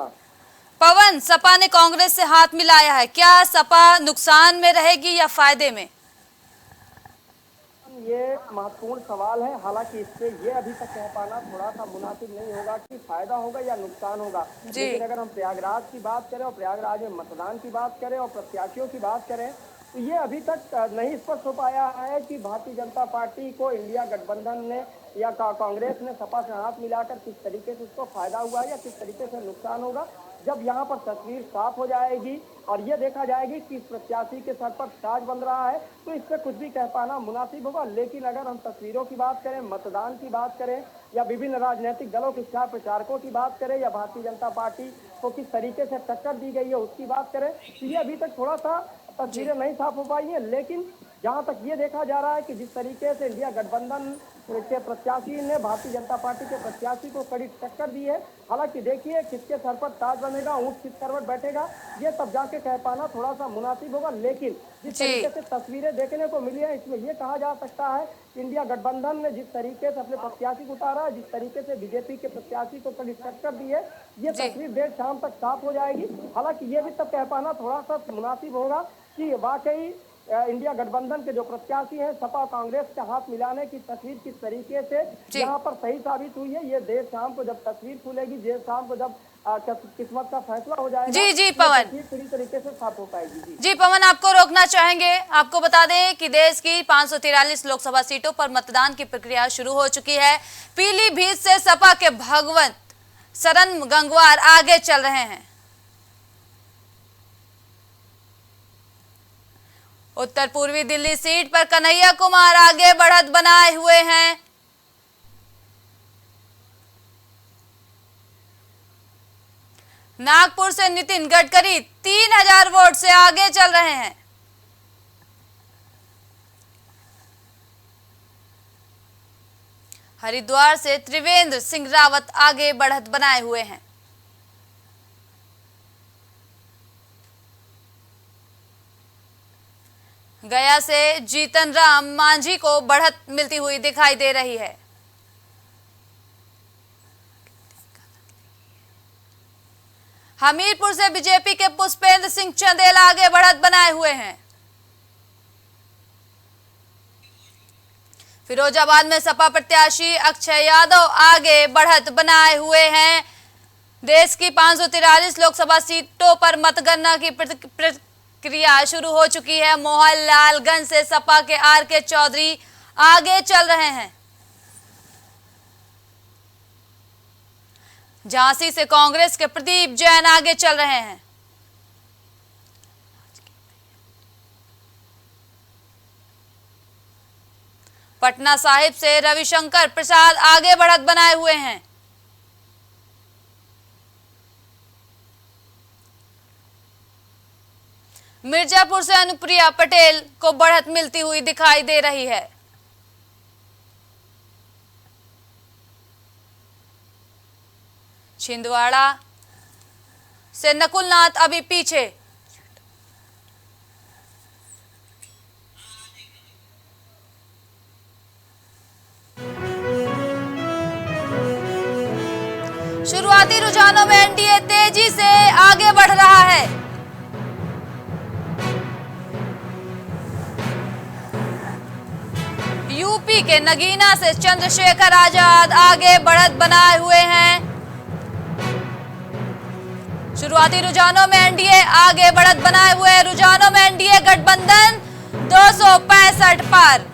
S1: पवन, सपा ने कांग्रेस से हाथ मिलाया है, क्या सपा नुकसान में रहेगी या फायदे में?
S4: ये महत्वपूर्ण सवाल है। हालांकि इससे ये अभी तक कह पाना थोड़ा सा मुनासिब नहीं होगा कि फायदा होगा या नुकसान होगा। लेकिन अगर हम प्रयागराज की बात करें और प्रयागराज में मतदान की बात करें और प्रत्याशियों की बात करें तो ये अभी तक नहीं स्पष्ट हो पाया है कि भारतीय जनता पार्टी को इंडिया गठबंधन ने या कांग्रेस ने सपा से हाथ मिलाकर किस तरीके से उसको फायदा हुआ या किस तरीके से नुकसान होगा। जब यहाँ पर तस्वीर साफ हो जाएगी और ये देखा जाएगी कि इस प्रत्याशी के सर पर ताज बन रहा है तो इससे कुछ भी कह पाना मुनासिब होगा। लेकिन अगर हम तस्वीरों की बात करें, मतदान की बात करें या विभिन्न राजनीतिक दलों के स्टार प्रचारकों की बात करें या भारतीय जनता पार्टी को किस तरीके से टक्कर दी गई है उसकी बात करें तो ये अभी तक थोड़ा सा तस्वीरें नहीं साफ हो पाई है। लेकिन जहां तक ये देखा जा रहा है कि जिस तरीके से इंडिया गठबंधन के प्रत्याशी ने भारतीय जनता पार्टी के प्रत्याशी को कड़ी टक्कर दी है, हालांकि देखिए किसके सर पर ताज बनेगा, ऊंट किस करवट बैठेगा, ये तब जाके कह पाना थोड़ा सा मुनासिब होगा। लेकिन जिस तरीके से तस्वीरें देखने को मिली है इसमें ये कहा जा सकता है कि इंडिया गठबंधन ने जिस तरीके से अपने प्रत्याशी को उतारा है, जिस तरीके से बीजेपी के प्रत्याशी को कड़ी टक्कर दी है, ये तस्वीर देर शाम तक साफ हो जाएगी। हालांकि ये भी तब कह पाना थोड़ा सा मुनासिब होगा कि वाकई इंडिया गठबंधन के जो प्रत्याशी हैं सपा कांग्रेस के हाथ मिलाने की तस्वीर किस तरीके से यहाँ पर सही साबित हुई है। ये देर शाम को जब तस्वीर खुलेगी, देर शाम को जब किस्मत का फैसला हो जाएगा,
S1: जी पवन,
S4: पूरी तरीके से साफ हो पाएगी।
S1: जी पवन, आपको रोकना चाहेंगे। आपको बता दें कि देश की 543 लोकसभा सीटों पर मतदान की प्रक्रिया शुरू हो चुकी है। पीलीभीत से सपा के भगवंत सरन गंगवार आगे चल रहे हैं। उत्तर पूर्वी दिल्ली सीट पर कन्हैया कुमार आगे बढ़त बनाए हुए हैं। नागपुर से नितिन गडकरी 3000 वोट से आगे चल रहे हैं। हरिद्वार से त्रिवेंद्र सिंह रावत आगे बढ़त बनाए हुए हैं। गया से जीतन राम मांझी को बढ़त मिलती हुई दिखाई दे रही है। हमीरपुर से बीजेपी के पुष्पेंद्र सिंह चंदेल आगे बढ़त बनाए हुए हैं। फिरोजाबाद में सपा प्रत्याशी अक्षय यादव आगे बढ़त बनाए हुए हैं। देश की 543 लोकसभा सीटों पर मतगणना की प्रक्रिया शुरू हो चुकी है। मोहनलालगंज से सपा के आर.के. चौधरी आगे चल रहे हैं। झांसी से कांग्रेस के प्रदीप जैन आगे चल रहे हैं। पटना साहिब से रविशंकर प्रसाद आगे बढ़त बनाए हुए हैं। मिर्जापुर से अनुप्रिया पटेल को बढ़त मिलती हुई दिखाई दे रही है। छिंदवाड़ा से नकुल नाथ अभी पीछे। शुरुआती रुझानों में एनडीए तेजी से आगे बढ़ रहा है। यूपी के नगीना से चंद्रशेखर आजाद आगे बढ़त बनाए हुए हैं। शुरुआती रुझानों में एनडीए आगे बढ़त बनाए हुए हैं। रुझानों में एनडीए गठबंधन 265 पर।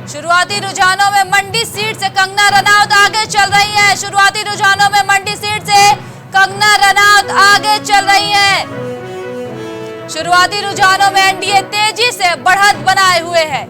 S1: शुरुआती रुझानों में मंडी सीट से कंगना रनौत आगे चल रही है। शुरुआती रुझानों में मंडी सीट से कंगना रनौत आगे चल रही है। शुरुआती रुझानों में एनडीए तेजी से बढ़त बनाए हुए है।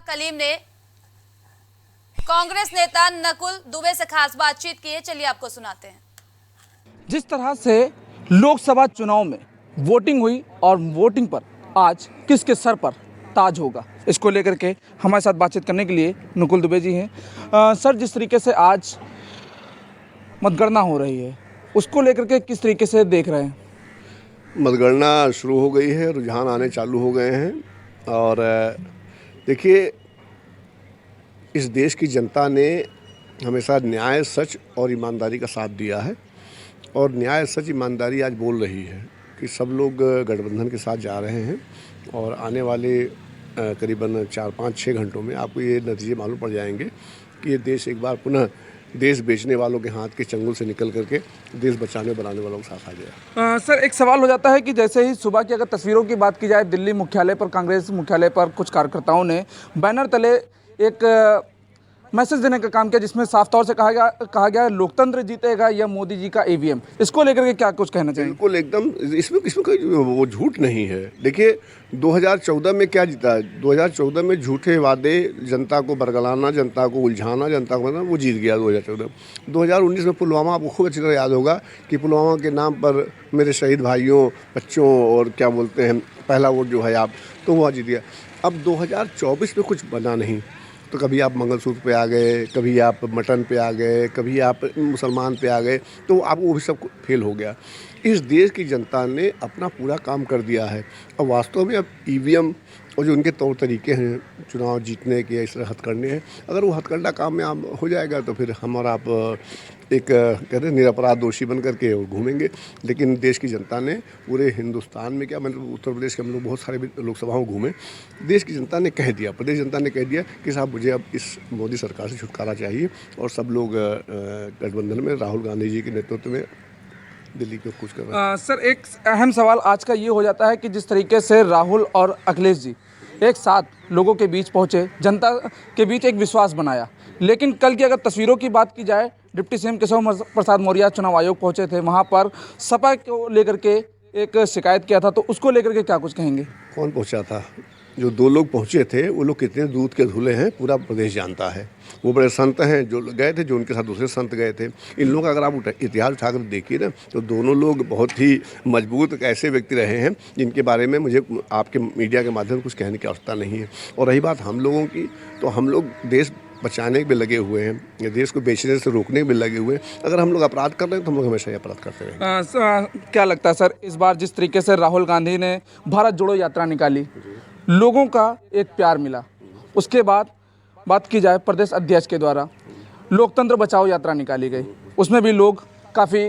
S1: कलीम ने कांग्रेस नेता नकुल दुबे से खास बातचीत की है, चलिए आपको सुनाते हैं।
S6: जिस तरह से लोकसभा चुनाव में वोटिंग हुई और वोटिंग पर आज किसके सर पर ताज होगा, इसको लेकर के हमारे साथ बातचीत करने के लिए नकुल दुबे जी हैं। सर, जिस तरीके से आज मतगणना हो रही है उसको लेकर के किस तरीके से देख रहे हैं?
S7: मतगणना शुरू हो गई है, रुझान आने चालू हो गए हैं और देखिए, इस देश की जनता ने हमेशा न्याय, सच और ईमानदारी का साथ दिया है और न्याय, सच, ईमानदारी आज बोल रही है कि सब लोग गठबंधन के साथ जा रहे हैं और आने वाले करीबन 4-5-6 घंटों में आपको ये नतीजे मालूम पड़ जाएंगे कि ये देश एक बार पुनः देश बेचने वालों के हाथ के चंगुल से निकल करके देश बचाने बनाने वालों के साथ आ गया।
S6: सर, एक सवाल हो जाता है कि जैसे ही सुबह की अगर तस्वीरों की बात की जाए, दिल्ली मुख्यालय पर, कांग्रेस मुख्यालय पर कुछ कार्यकर्ताओं ने बैनर तले एक मैसेज देने का काम किया जिसमें साफ तौर से कहा गया लोकतंत्र जीतेगा या मोदी जी का ईवीएम। इसको लेकर के क्या कुछ कहना चाहिए?
S7: बिल्कुल, एकदम इसमें कोई वो झूठ नहीं है। देखिए, 2014 में क्या जीता? 2014 में झूठे वादे, जनता को बरगलाना, जनता को उलझाना, जनता को वो जीत गया 2014। 2019 में पुलवामा, आपको खूब अच्छी तरह याद होगा कि पुलवामा के नाम पर मेरे शहीद भाइयों, बच्चों और क्या बोलते हैं, पहला वोट जो है आप, तो वह जीत गया। अब 2024 में कुछ बना नहीं, तो कभी आप मंगलसूत्र पे आ गए, कभी आप मटन पे आ गए, कभी आप मुसलमान पे आ गए, तो आप वो भी सब फेल हो गया। इस देश की जनता ने अपना पूरा काम कर दिया है। अब वास्तव में अब ईवीएम और जो उनके तौर तरीके हैं चुनाव जीतने के, इस तरह हथकंडे हैं, अगर वो हथकंडा कामयाब हो जाएगा तो फिर हम और आप एक कहते हैं निरपराध दोषी बन करके और घूमेंगे। लेकिन देश की जनता ने पूरे हिंदुस्तान में, क्या मतलब उत्तर प्रदेश के हम लोग बहुत सारे लोकसभाओं घूमे, देश की जनता ने कह दिया, प्रदेश जनता ने कह दिया कि साहब मुझे अब इस मोदी सरकार से छुटकारा चाहिए और सब लोग गठबंधन में राहुल गांधी जी के नेतृत्व में दिल्ली को कुछ कर रहे हैं।
S6: सर, एक अहम सवाल आज का ये हो जाता है कि जिस तरीके से राहुल और अखिलेश जी एक साथ लोगों के बीच पहुंचे, जनता के बीच एक विश्वास बनाया, लेकिन कल की अगर तस्वीरों की बात की जाए, डिप्टी सीएम केशव प्रसाद मौर्य चुनाव आयोग पहुंचे थे, वहां पर सपा को लेकर के एक शिकायत किया था, तो उसको लेकर के क्या कुछ कहेंगे?
S7: कौन पहुंचा था? जो 2 लोग पहुंचे थे वो लोग कितने दूध के धुले हैं पूरा प्रदेश जानता है। वो बड़े संत हैं जो गए थे, जो उनके साथ दूसरे संत गए थे। इन लोगों का अगर आप इतिहास उठाकर देखिए ना, तो दोनों लोग बहुत ही मजबूत ऐसे व्यक्ति रहे हैं जिनके बारे में मुझे आपके मीडिया के माध्यम से कुछ कहने की आवश्यकता नहीं है। और रही बात हम लोगों की, तो हम लोग देश बचाने में लगे हुए हैं, देश को बेचने से रोकने में लगे हुए हैं। अगर हम लोग अपराध कर रहे हैं तो हम लोग हमेशा ही अपराध करते रहेंगे।
S6: क्या लगता है सर, इस बार जिस तरीके से राहुल गांधी ने भारत जोड़ो यात्रा निकाली, लोगों का एक प्यार मिला, उसके बाद बात की जाए प्रदेश अध्यक्ष के द्वारा लोकतंत्र बचाओ यात्रा निकाली गई, उसमें भी लोग काफ़ी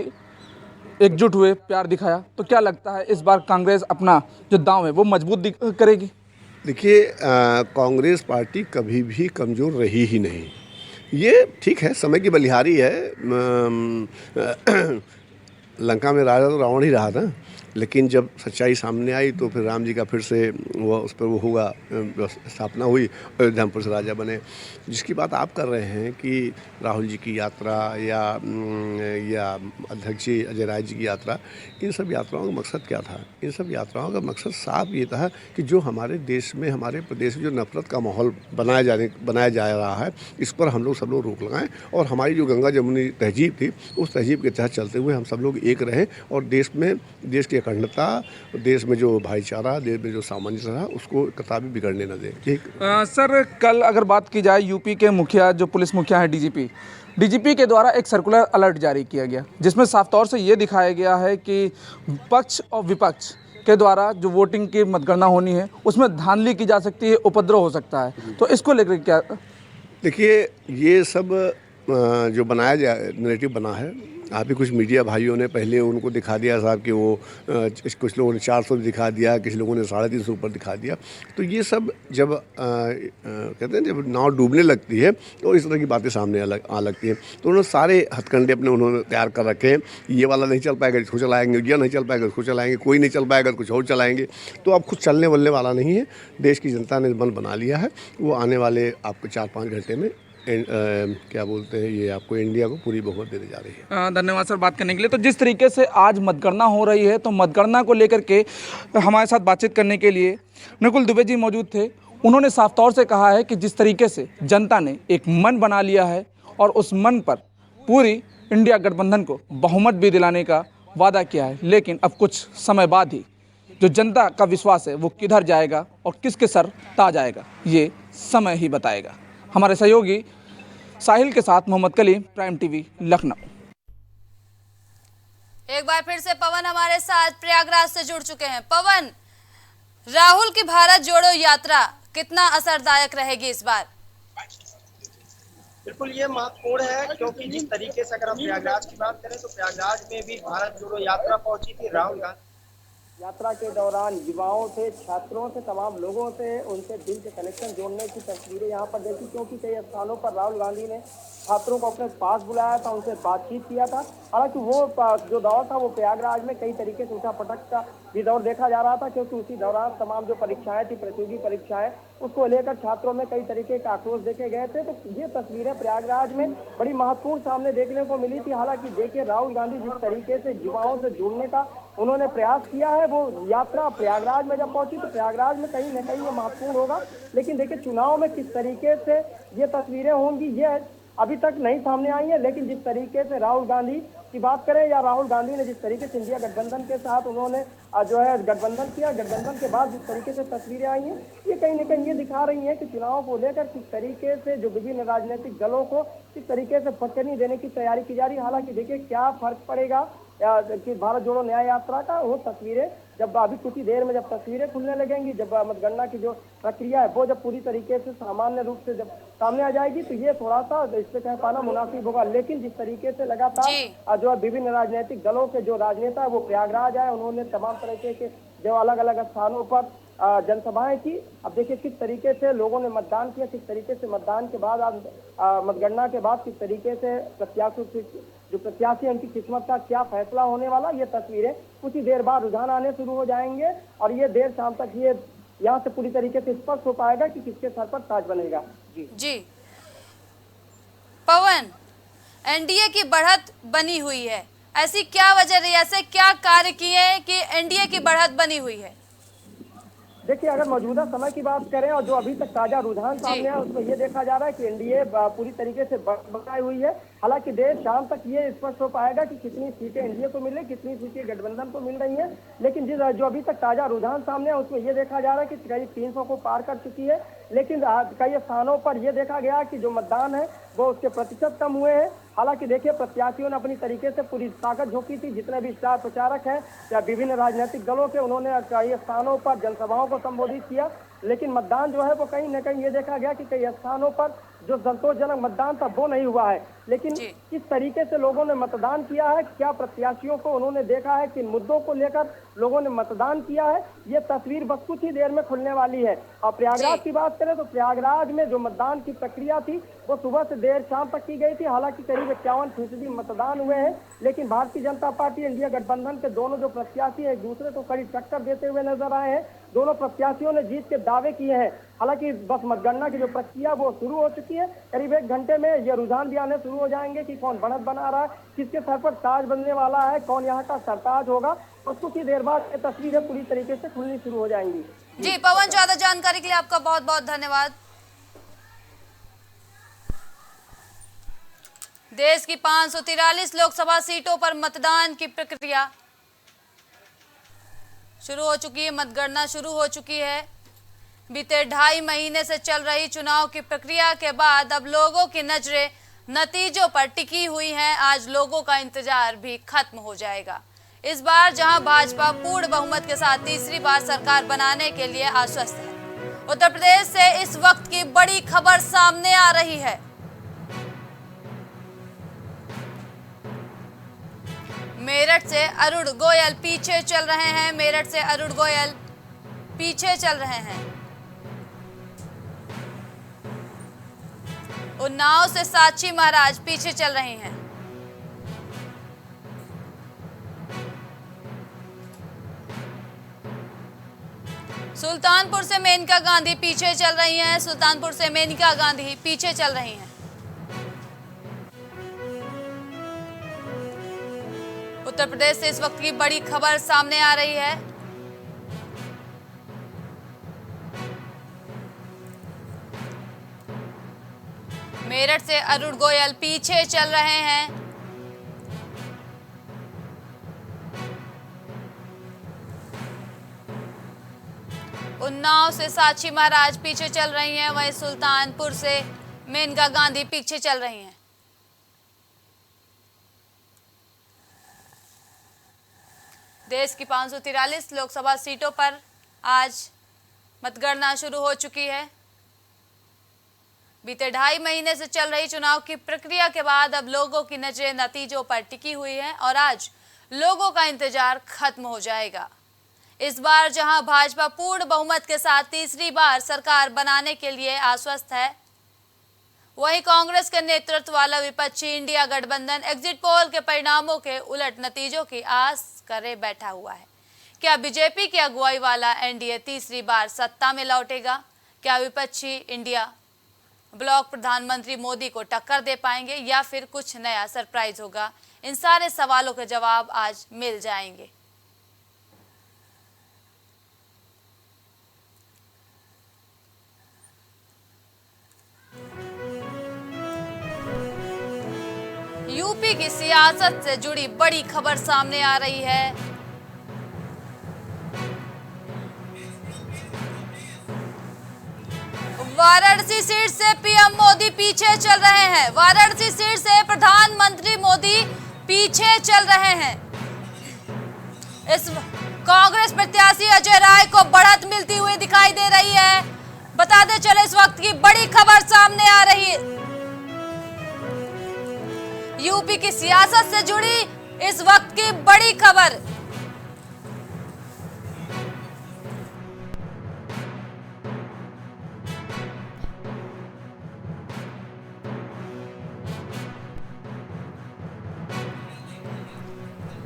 S6: एकजुट हुए, प्यार दिखाया, तो क्या लगता है इस बार कांग्रेस अपना जो दांव है वो मजबूत करेगी?
S7: देखिए, कांग्रेस पार्टी कभी भी कमज़ोर रही ही नहीं। ये ठीक है, समय की बलिहारी है। लंका में राजा तो रावण ही रहा था, लेकिन जब सच्चाई सामने आई तो फिर राम जी का फिर से उस पर वो होगा, स्थापना हुई, अयोध्या में फिर से राजा बने। जिसकी बात आप कर रहे हैं कि राहुल जी की यात्रा या अध्यक्ष जी अजय राय जी की यात्रा, इन सब यात्राओं का मकसद क्या था? इन सब यात्राओं का मकसद साफ ये था कि जो हमारे देश में, हमारे प्रदेश में जो नफरत का माहौल बनाया जा रहा है, इस पर हम लोग सब लोग रोक लगाएं और हमारी जो गंगा जमुनी तहजीब थी, उस तहजीब के तहत चलते हुए हम सब लोग एक रहें और देश की अखंडता, देश में जो भाईचारा, देश में जो सामंजस्य रहा, उसको कदापि बिगड़ने न दें। ठीक
S6: सर, कल अगर बात की जाए यूपी के मुखिया, जो पुलिस मुखिया है डीजीपी के द्वारा एक सर्कुलर अलर्ट जारी किया गया, जिसमें साफ तौर से ये दिखाया गया है कि पक्ष और विपक्ष के द्वारा जो वोटिंग की मतगणना होनी है उसमें धांधली की जा सकती है, उपद्रव हो सकता है, तो इसको लेकर क्या?
S7: देखिए, ये सब जो नैरेटिव बना है, आप भी कुछ मीडिया भाइयों ने पहले उनको दिखा दिया साहब कि वो कुछ लोगों ने 400 दिखा दिया, किसी लोगों ने 350 ऊपर दिखा दिया। तो ये सब जब कहते हैं जब नाव डूबने लगती है तो इस तरह की बातें सामने आ लगती हैं। तो उन्होंने सारे हथकंडे उन्होंने तैयार कर रखे हैं। ये वाला नहीं चल पाएगा इसको चलाएंगे, ये नहीं चल पाएगा इसको चलाएंगे, कोई नहीं चल पाएगा कुछ और चलाएंगे। तो अब कुछ चलने वलने वाला नहीं है। देश की जनता ने मन बना लिया है, वो आने वाले आपको 4-5 घंटे में क्या बोलते हैं, ये आपको इंडिया को पूरी बहुमत देने जा रही है।
S6: धन्यवाद सर बात करने के लिए। तो जिस तरीके से आज मतगणना हो रही है, तो मतगणना को लेकर के हमारे साथ बातचीत करने के लिए नकुल दुबे जी मौजूद थे। उन्होंने साफ तौर से कहा है कि जिस तरीके से जनता ने एक मन बना लिया है और उस मन पर पूरी इंडिया गठबंधन को बहुमत भी दिलाने का वादा किया है, लेकिन अब कुछ समय बाद ही जो जनता का विश्वास है वो किधर जाएगा और किसके सर ताज आएगा, ये समय ही बताएगा। हमारे सहयोगी साहिल के साथ मोहम्मद कलीम, प्राइम टीवी, लखनऊ।
S1: एक बार फिर से पवन हमारे साथ प्रयागराज से जुड़ चुके हैं। पवन, राहुल की भारत जोड़ो यात्रा कितना असरदायक रहेगी इस बार?
S4: बिल्कुल ये महत्वपूर्ण है, क्योंकि जिस तरीके से अगर हम प्रयागराज की बात करें तो प्रयागराज में भी भारत जोड़ो यात्रा पहुंची थी। राहुल गांधी यात्रा के दौरान युवाओं से, छात्रों से, तमाम लोगों से उनसे दिल के कनेक्शन जोड़ने की तस्वीरें यहाँ पर देखी, क्योंकि कई स्थानों पर राहुल गांधी ने छात्रों को अपने पास बुलाया था, उनसे बातचीत किया था। हालांकि वो जो दौर था वो प्रयागराज में कई तरीके से उठा पटक का भी दौर देखा जा रहा था, क्योंकि उसी दौरान तमाम जो परीक्षाएं थी, प्रतियोगी परीक्षाएं, उसको लेकर छात्रों में कई तरीके का आक्रोश देखे गए थे। तो ये तस्वीरें प्रयागराज में बड़ी महत्वपूर्ण सामने देखने को मिली थी। हालांकि देखिए, राहुल गांधी जिस तरीके से युवाओं से जुड़ने का उन्होंने प्रयास किया है, वो यात्रा प्रयागराज में जब पहुंची तो प्रयागराज में कहीं न कहीं ये महत्वपूर्ण होगा। लेकिन देखिए, चुनाव में किस तरीके से ये तस्वीरें होंगी ये अभी तक नहीं सामने आई है। लेकिन जिस तरीके से राहुल गांधी की बात करें या राहुल गांधी ने जिस तरीके से इंडिया गठबंधन के साथ उन्होंने जो है गठबंधन किया, गठबंधन के बाद जिस तरीके से तस्वीरें आई हैं, ये कहीं न कहीं ये दिखा रही हैं कि चुनाव को लेकर किस तरीके से जो विभिन्न राजनीतिक दलों को किस तरीके से फटकनी देने की तैयारी की जा रही है। हालांकि देखिए, क्या फर्क पड़ेगा कि भारत जोड़ो न्याय यात्रा का, वो तस्वीरें जब अभी कुछ ही देर में जब तस्वीरें खुलने लगेंगी, जब मतगणना की जो प्रक्रिया है वो जब पूरी तरीके से सामान्य रूप से जब सामने आ जाएगी, तो ये थोड़ा सा इससे कह पाना मुनासिब होगा। लेकिन जिस तरीके से लगातार जो विभिन्न राजनीतिक दलों के जो राजनेता है वो प्रयागराज आए, उन्होंने तमाम तरीके के जो अलग अलग स्थानों पर जनसभाएं की। अब देखिए किस तरीके से लोगों ने मतदान किया, किस तरीके से मतदान के बाद मतगणना के बाद किस तरीके से प्रत्याशी उनकी किस्मत का क्या फैसला होने वाला, ये तस्वीरें कुछ ही देर बाद रुझान आने शुरू हो जाएंगे और ये देर शाम तक ये यहाँ से पूरी तरीके से स्पष्ट हो पाएगा कि किसके सर पर ताज बनेगा।
S1: जी पवन, एनडीए की बढ़त बनी हुई है, ऐसी क्या वजह रही, ऐसे क्या कार्य किए कि एनडीए की बढ़त बनी हुई है?
S4: देखिए, अगर मौजूदा समय की बात करें और जो अभी तक ताजा रुझान सामने है उसमें ये देखा जा रहा है कि एनडीए पूरी तरीके से बढ़ाई हुई है। हालांकि देर शाम तक ये स्पष्ट हो पाएगा कि कितनी सीटें एनडीए को मिल रही, कितनी सीटें गठबंधन को मिल रही हैं। लेकिन जो अभी तक ताजा रुझान सामने है उसमें ये देखा जा रहा है कि करीब 300 को पार कर चुकी है। लेकिन कई स्थानों पर यह देखा गया कि जो मतदान है वो उसके प्रतिशत कम हुए हैं। हालांकि देखिए, प्रत्याशियों ने अपनी तरीके से पूरी ताकत झोंकी थी, जितने भी स्टार प्रचारक हैं या विभिन्न राजनीतिक दलों के, उन्होंने कई स्थानों पर जनसभाओं को संबोधित किया। लेकिन मतदान जो है वो कहीं न कहीं ये देखा गया कि कई स्थानों पर जो संतोषजनक मतदान था वो नहीं हुआ है। लेकिन
S1: जी।
S4: किस तरीके से लोगों ने मतदान किया है, क्या प्रत्याशियों को उन्होंने देखा है, किन मुद्दों को लेकर लोगों ने मतदान किया है, ये तस्वीर बस कुछ ही देर में खुलने वाली है। और प्रयागराज
S1: जी।
S4: की बात करें तो प्रयागराज में जो मतदान की प्रक्रिया थी वो सुबह से देर शाम तक की गई थी। हालांकि करीब 51% मतदान हुए हैं, लेकिन भारतीय जनता पार्टी इंडिया गठबंधन के दोनों जो प्रत्याशी हैं एक दूसरे को कड़ी टक्कर देते हुए नजर आए हैं। दोनों प्रत्याशियों ने जीत के दावे किए हैं। हालांकि बस मतगणना की जो प्रक्रिया वो शुरू हो चुकी है। करीब 1 घंटे में ये रुझान भी आने शुरू हो जाएंगे कि कौन बढ़त बना रहा है, किसके सर पर ताज बनने वाला है, कौन यहाँ का सरताज होगा। और कुछ ही देर बाद ये तस्वीरें पूरी तरीके से खुलनी शुरू हो जाएंगी।
S1: जी पवन, ज्यादा जानकारी के लिए आपका बहुत बहुत धन्यवाद। देश की 543 लोकसभा सीटों पर मतदान की प्रक्रिया शुरू हो चुकी है, मतगणना शुरू हो चुकी है। बीते 2.5 महीने से चल रही चुनाव की प्रक्रिया के बाद अब लोगों की नजरें नतीजों पर टिकी हुई हैं। आज लोगों का इंतजार भी खत्म हो जाएगा। इस बार जहां भाजपा पूर्ण बहुमत के साथ तीसरी बार सरकार बनाने के लिए आश्वस्त है, उत्तर प्रदेश से इस वक्त की बड़ी खबर सामने आ रही है। मेरठ से अरुण गोयल पीछे चल रहे हैं। मेरठ से अरुण गोयल पीछे चल रहे हैं। उन्नाव से साक्षी महाराज पीछे चल रही हैं। सुल्तानपुर से मेनका गांधी पीछे चल रही हैं। सुल्तानपुर से मेनका गांधी पीछे चल रही हैं। उत्तर प्रदेश से इस वक्त की बड़ी खबर सामने आ रही है। मेरठ से अरुण गोयल पीछे चल रहे हैं। उन्नाव से साक्षी महाराज पीछे चल रही हैं। वहीं सुल्तानपुर से मेनका गांधी पीछे चल रही हैं। देश की 543 लोकसभा सीटों पर आज मतगणना शुरू हो चुकी है। बीते 2.5 महीने से चल रही चुनाव की प्रक्रिया के बाद अब लोगों की नजरें नतीजों पर टिकी हुई है और आज लोगों का इंतजार खत्म हो जाएगा। इस बार जहां भाजपा पूर्ण बहुमत के साथ तीसरी बार सरकार बनाने के लिए आश्वस्त है, वहीं कांग्रेस के नेतृत्व वाला विपक्षी इंडिया गठबंधन एग्जिट पोल के परिणामों के उलट नतीजों की आस करे बैठा हुआ है। क्या बीजेपी की अगुवाई वाला एनडीए तीसरी बार सत्ता में लौटेगा? क्या विपक्षी इंडिया ब्लॉक प्रधानमंत्री मोदी को टक्कर दे पाएंगे या फिर कुछ नया सरप्राइज होगा? इन सारे सवालों के जवाब आज मिल जाएंगे। यूपी की सियासत से जुड़ी बड़ी खबर सामने आ रही है। वाराणसी सीट से पीएम मोदी पीछे चल रहे हैं। वाराणसी सीट से प्रधानमंत्री मोदी पीछे चल रहे हैं। इस कांग्रेस प्रत्याशी अजय राय को बढ़त मिलती हुई दिखाई दे रही है। बताते चले इस वक्त की बड़ी खबर सामने आ रही है। यूपी की सियासत से जुड़ी इस वक्त की बड़ी खबर।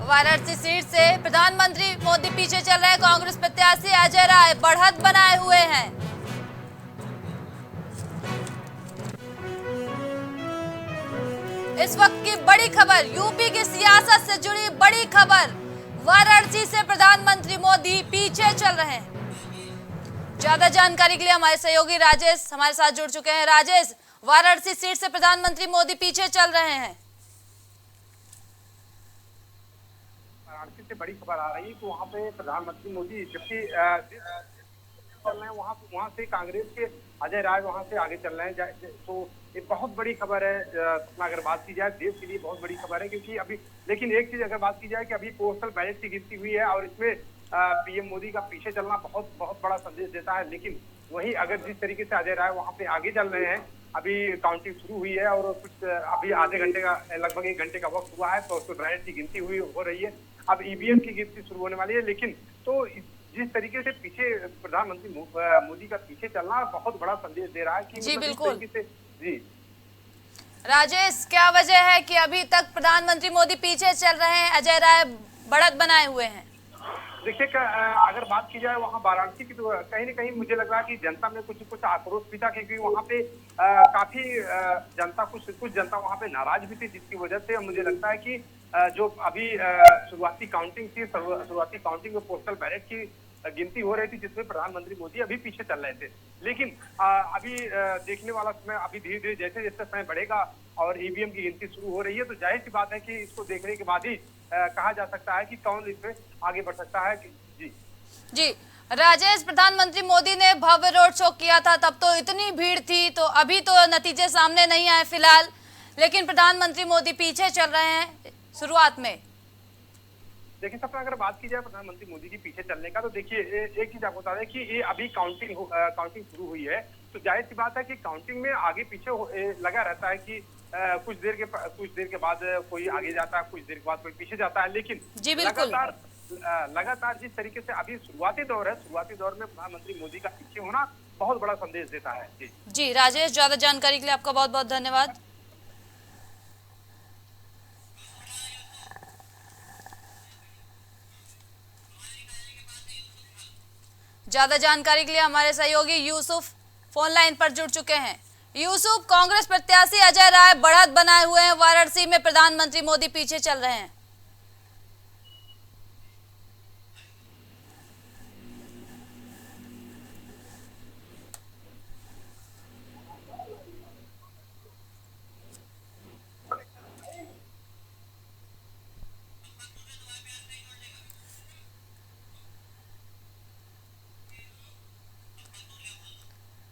S1: वाराणसी सीट से प्रधानमंत्री मोदी पीछे चल रहे हैं। कांग्रेस प्रत्याशी अजय राय बढ़त बनाए हुए हैं। इस वक्त की बड़ी खबर, यूपी की सियासत से जुड़ी बड़ी खबर। वाराणसी से प्रधानमंत्री मोदी पीछे चल रहे हैं। ज्यादा जानकारी के लिए हमारे सहयोगी राजेश हमारे साथ जुड़ चुके हैं। राजेश, वाराणसी सीट से प्रधानमंत्री मोदी पीछे चल रहे हैं।
S2: वाराणसी से बड़ी खबर आ रही है कि वहाँ पे प्रधानमंत्री मोदी जबकि चल रहे हैं, वहाँ से कांग्रेस के अजय राय वहाँ से आगे चल रहे हैं। तो एक बहुत बड़ी खबर है। अगर बात की जाए देश के लिए बहुत बड़ी खबर है, क्योंकि अभी लेकिन एक चीज अगर बात की जाए कि अभी पोस्टल बैलेट की गिनती हुई है और इसमें पीएम मोदी का पीछे चलना बहुत बहुत बड़ा संदेश देता है। लेकिन वही अगर जिस तरीके से अजय राय वहाँ पे आगे चल रहे हैं अभी काउंटिंग शुरू हुई है और कुछ अभी आधे घंटे का लगभग 1 घंटे का वक्त हुआ है, तो बैलेट की गिनती हो रही है। अब ईवीएम की गिनती शुरू होने वाली है। लेकिन तो जिस तरीके से पीछे प्रधानमंत्री मोदी का पीछे चलना बहुत बड़ा संदेश दे रहा है कि
S1: जी
S2: मतलब इस
S1: बिल्कुल।
S2: तरीके से जी
S1: राजेश, क्या वजह है कि अभी तक प्रधानमंत्री मोदी पीछे चल रहे हैं, अजय राय बढ़त बनाए हुए हैं?
S2: देखिए अगर बात की जाए वहाँ वाराणसी की, तो कहीं न कहीं मुझे लग रहा है कि जनता में कुछ आक्रोश भी था, क्योंकि वहाँ पे काफी जनता कुछ जनता वहाँ पे नाराज भी थी, जिसकी वजह से मुझे लगता है कि जो अभी शुरुआती काउंटिंग थी, शुरुआती काउंटिंग में पोस्टल बैलेट की गिनती हो रही थी, जिसमें प्रधानमंत्री मोदी अभी पीछे चल रहे थे। लेकिन अभी देखने वाला समय अभी धीरे धीरे जैसे जैसे समय बढ़ेगा और ईवीएम की गिनती शुरू हो रही है, तो जाहिर सी बात है कि इसको देखने के बाद ही कहा जा सकता है कि कौन इसमें आगे बढ़ सकता है।
S1: जी राजेश, प्रधानमंत्री मोदी ने भव्य रोड शो किया था, तब तो इतनी भीड़ थी, तो अभी तो नतीजे सामने नहीं आए फिलहाल, लेकिन प्रधानमंत्री मोदी पीछे चल रहे हैं शुरुआत में।
S2: देखिए सपना, अगर बात की जाए प्रधानमंत्री मोदी के पीछे चलने का, तो देखिए एक चीज आपको बता दें कि ये अभी काउंटिंग शुरू हुई है, तो जाहिर सी बात है कि काउंटिंग में आगे पीछे लगा रहता है कि कुछ देर के बाद कोई आगे जाता है, कुछ देर के बाद कोई पीछे जाता है। लेकिन
S1: जी बिल्कुल,
S2: लगातार जिस तरीके से अभी शुरुआती दौर है, शुरुआती दौर में प्रधानमंत्री मोदी का पीछे होना बहुत बड़ा संदेश देता है।
S1: जी राजेश, ज्यादा जानकारी के लिए आपका बहुत बहुत धन्यवाद। ज्यादा जानकारी के लिए हमारे सहयोगी यूसुफ फोन लाइन पर जुड़ चुके हैं। यूसुफ, कांग्रेस प्रत्याशी अजय राय बढ़त बनाए हुए हैं, वाराणसी में प्रधानमंत्री मोदी पीछे चल रहे हैं।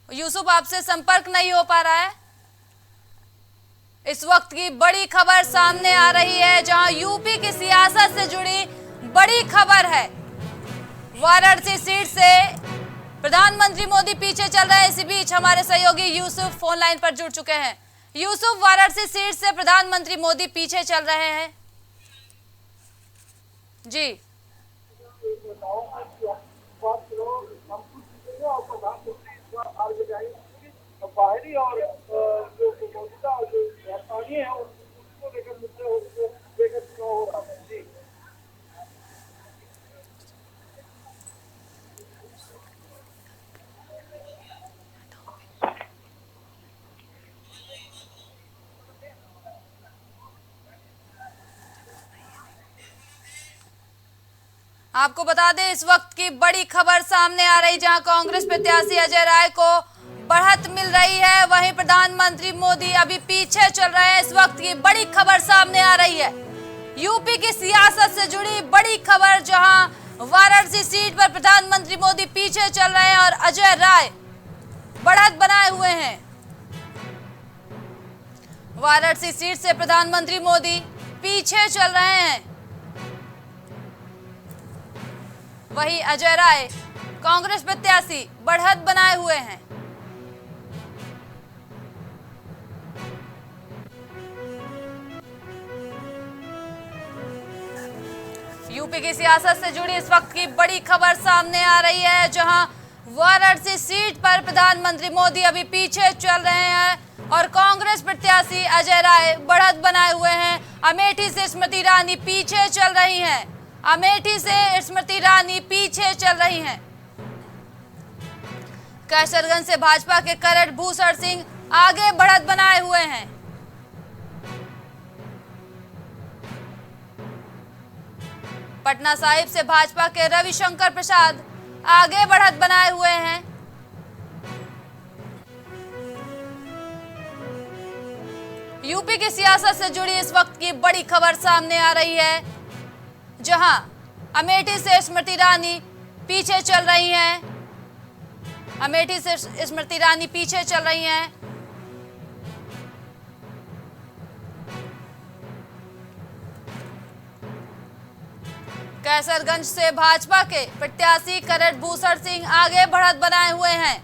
S1: यूसुफ, आपसे संपर्क नहीं हो पा रहा है। इस वक्त की बड़ी खबर सामने आ रही है, जहां यूपी की सियासत से जुड़ी बड़ी खबर है। वाराणसी सीट से प्रधानमंत्री मोदी पीछे चल रहे हैं। इसी बीच हमारे सहयोगी यूसुफ फोन लाइन पर जुड़ चुके हैं। यूसुफ, वाराणसी सीट से प्रधानमंत्री मोदी पीछे चल रहे हैं। जी
S5: बाहरी और जो मौजूदा जो स्थानीय है उसको लेकर मुद्दे उसको लेकर चुनाव हो रहा है। जी
S1: आपको बता दें, इस वक्त की बड़ी खबर सामने आ रही, जहां कांग्रेस प्रत्याशी अजय राय को बढ़त मिल रही है, वहीं प्रधानमंत्री मोदी अभी पीछे चल रहे हैं। इस वक्त की बड़ी खबर सामने आ रही है, यूपी की सियासत से जुड़ी बड़ी खबर, जहां वाराणसी सीट पर प्रधानमंत्री मोदी पीछे चल रहे हैं और अजय राय बढ़त बनाए हुए हैं। वाराणसी सीट से प्रधानमंत्री मोदी पीछे चल रहे हैं, वहीं अजय राय कांग्रेस प्रत्याशी बढ़त बनाए हुए हैं। यूपी की सियासत से जुड़ी इस वक्त की बड़ी खबर सामने आ रही है, जहां वाराणसी सीट पर प्रधानमंत्री मोदी अभी पीछे चल रहे हैं और कांग्रेस प्रत्याशी अजय राय बढ़त बनाए हुए हैं। अमेठी से स्मृति ईरानी पीछे चल रही हैं। अमेठी से स्मृति ईरानी पीछे चल रही हैं। कैसरगंज से भाजपा के करण भूषण सिंह आगे बढ़त बनाए हुए हैं। पटना साहिब से भाजपा के रविशंकर प्रसाद आगे बढ़त बनाए हुए हैं। यूपी की सियासत से जुड़ी इस वक्त की बड़ी खबर सामने आ रही है, जहां अमेठी से स्मृति ईरानी पीछे चल रही हैं। अमेठी से स्मृति ईरानी पीछे चल रही हैं। कैसरगंज से भाजपा के प्रत्याशी करण भूषण सिंह आगे बढ़त बनाए हुए हैं।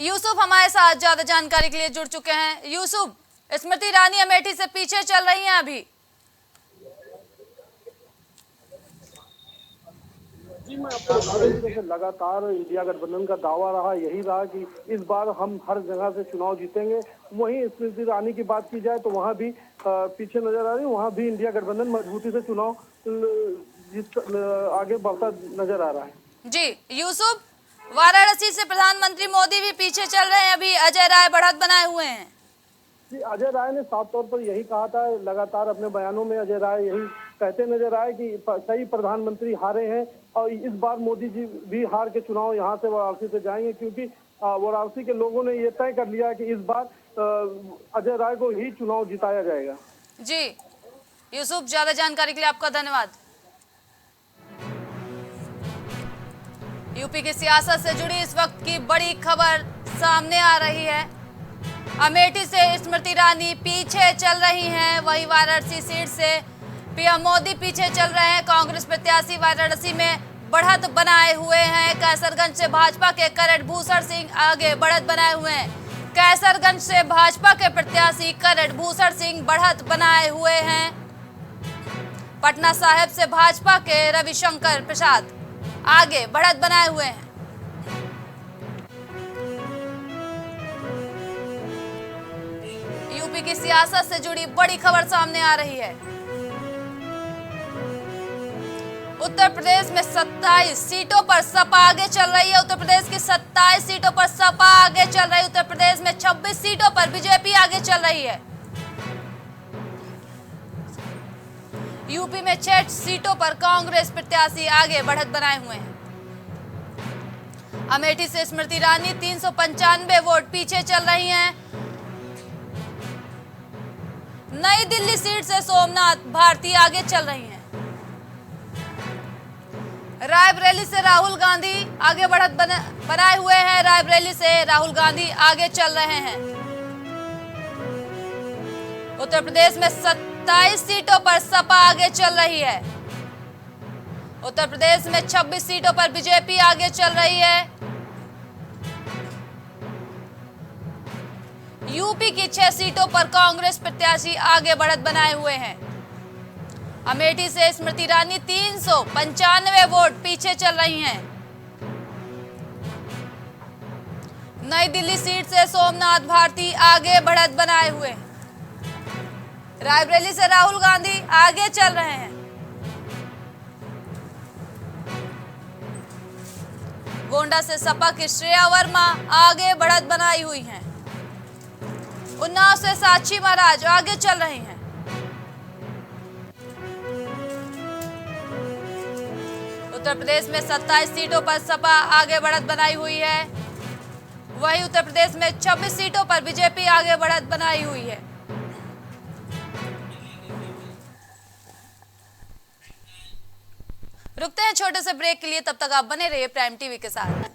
S1: यूसुफ हमारे साथ ज्यादा जानकारी के लिए जुड़ चुके हैं। यूसुफ, स्मृति ईरानी अमेठी से पीछे चल रही हैं अभी।
S5: जी, मैं आपको बता दूं कि लगातार इंडिया गठबंधन का दावा रहा, यही रहा कि इस बार हम हर जगह से चुनाव जीतेंगे। वहीं स्मृति ईरानी की बात की जाए तो वहां भी पीछे नजर आ रही है, वहां भी इंडिया गठबंधन मजबूती से चुनाव आगे बढ़ता नजर आ रहा है।
S1: जी यूसुफ, वाराणसी से प्रधानमंत्री मोदी भी पीछे चल रहे हैं, अभी अजय राय बढ़त बनाए हुए हैं।
S5: जी, अजय राय ने साफ तौर पर यही कहा था, लगातार अपने बयानों में अजय राय यही कहते नजर आए कि कई प्रधानमंत्री हारे हैं और इस बार मोदी जी भी हार के चुनाव यहाँ से वाराणसी से जाएंगे, क्योंकि वाराणसी के लोगों ने ये तय कर लिया कि इस बार अजय राय को ही चुनाव जिताया जाएगा।
S1: जी यूसुफ, ज्यादा जानकारी के लिए आपका धन्यवाद। यूपी की सियासत से जुड़ी इस वक्त की बड़ी खबर सामने आ रही है। अमेठी से स्मृति ईरानी पीछे चल रही हैं, वहीं वाराणसी सीट से पीएम मोदी पीछे चल रहे हैं। कांग्रेस प्रत्याशी वाराणसी में बढ़त बनाए हुए हैं। कैसरगंज से भाजपा के करट भूषण सिंह आगे बढ़त बनाए हुए हैं। कैसरगंज से भाजपा के प्रत्याशी करट भूषण सिंह बढ़त बनाए हुए हैं। पटना साहिब से भाजपा के रविशंकर प्रसाद आगे बढ़त बनाए हुए हैं। यूपी की सियासत से जुड़ी बड़ी खबर सामने आ रही है। उत्तर प्रदेश में 27 सीटों पर सपा आगे चल रही है। उत्तर प्रदेश की 27 सीटों पर सपा आगे चल रही है। उत्तर प्रदेश में 26 सीटों पर बीजेपी आगे चल रही है। यूपी में 6 सीटों पर कांग्रेस प्रत्याशी आगे बढ़त बनाए हुए हैं। अमेठी से स्मृति ईरानी 395 वोट पीछे चल रही हैं। नई दिल्ली सीट से सोमनाथ भारती आगे चल रही हैं। रायबरेली से राहुल गांधी आगे बढ़त बनाए हुए हैं। रायबरेली से राहुल गांधी आगे चल रहे हैं। उत्तर प्रदेश में 27 सीटों पर सपा आगे चल रही है। उत्तर प्रदेश में 26 सीटों पर बीजेपी आगे चल रही है। यूपी की 6 सीटों पर कांग्रेस प्रत्याशी आगे बढ़त बनाए हुए हैं। अमेठी से स्मृति ईरानी 395 वोट पीछे चल रही हैं। नई दिल्ली सीट से सोमनाथ भारती आगे बढ़त बनाए हुए हैं। रायबरेली से राहुल गांधी आगे चल रहे हैं। गोंडा से सपा की श्रेया वर्मा आगे बढ़त बनाई हुई हैं। उन्नाव से साक्षी महाराज आगे चल रही हैं। उत्तर प्रदेश में 27 सीटों पर सपा आगे बढ़त बनाई हुई है। वहीं उत्तर प्रदेश में 26 सीटों पर बीजेपी आगे बढ़त बनाई हुई है। रुकते हैं छोटे से ब्रेक के लिए, तब तक आप बने रहिए प्राइम टीवी के साथ।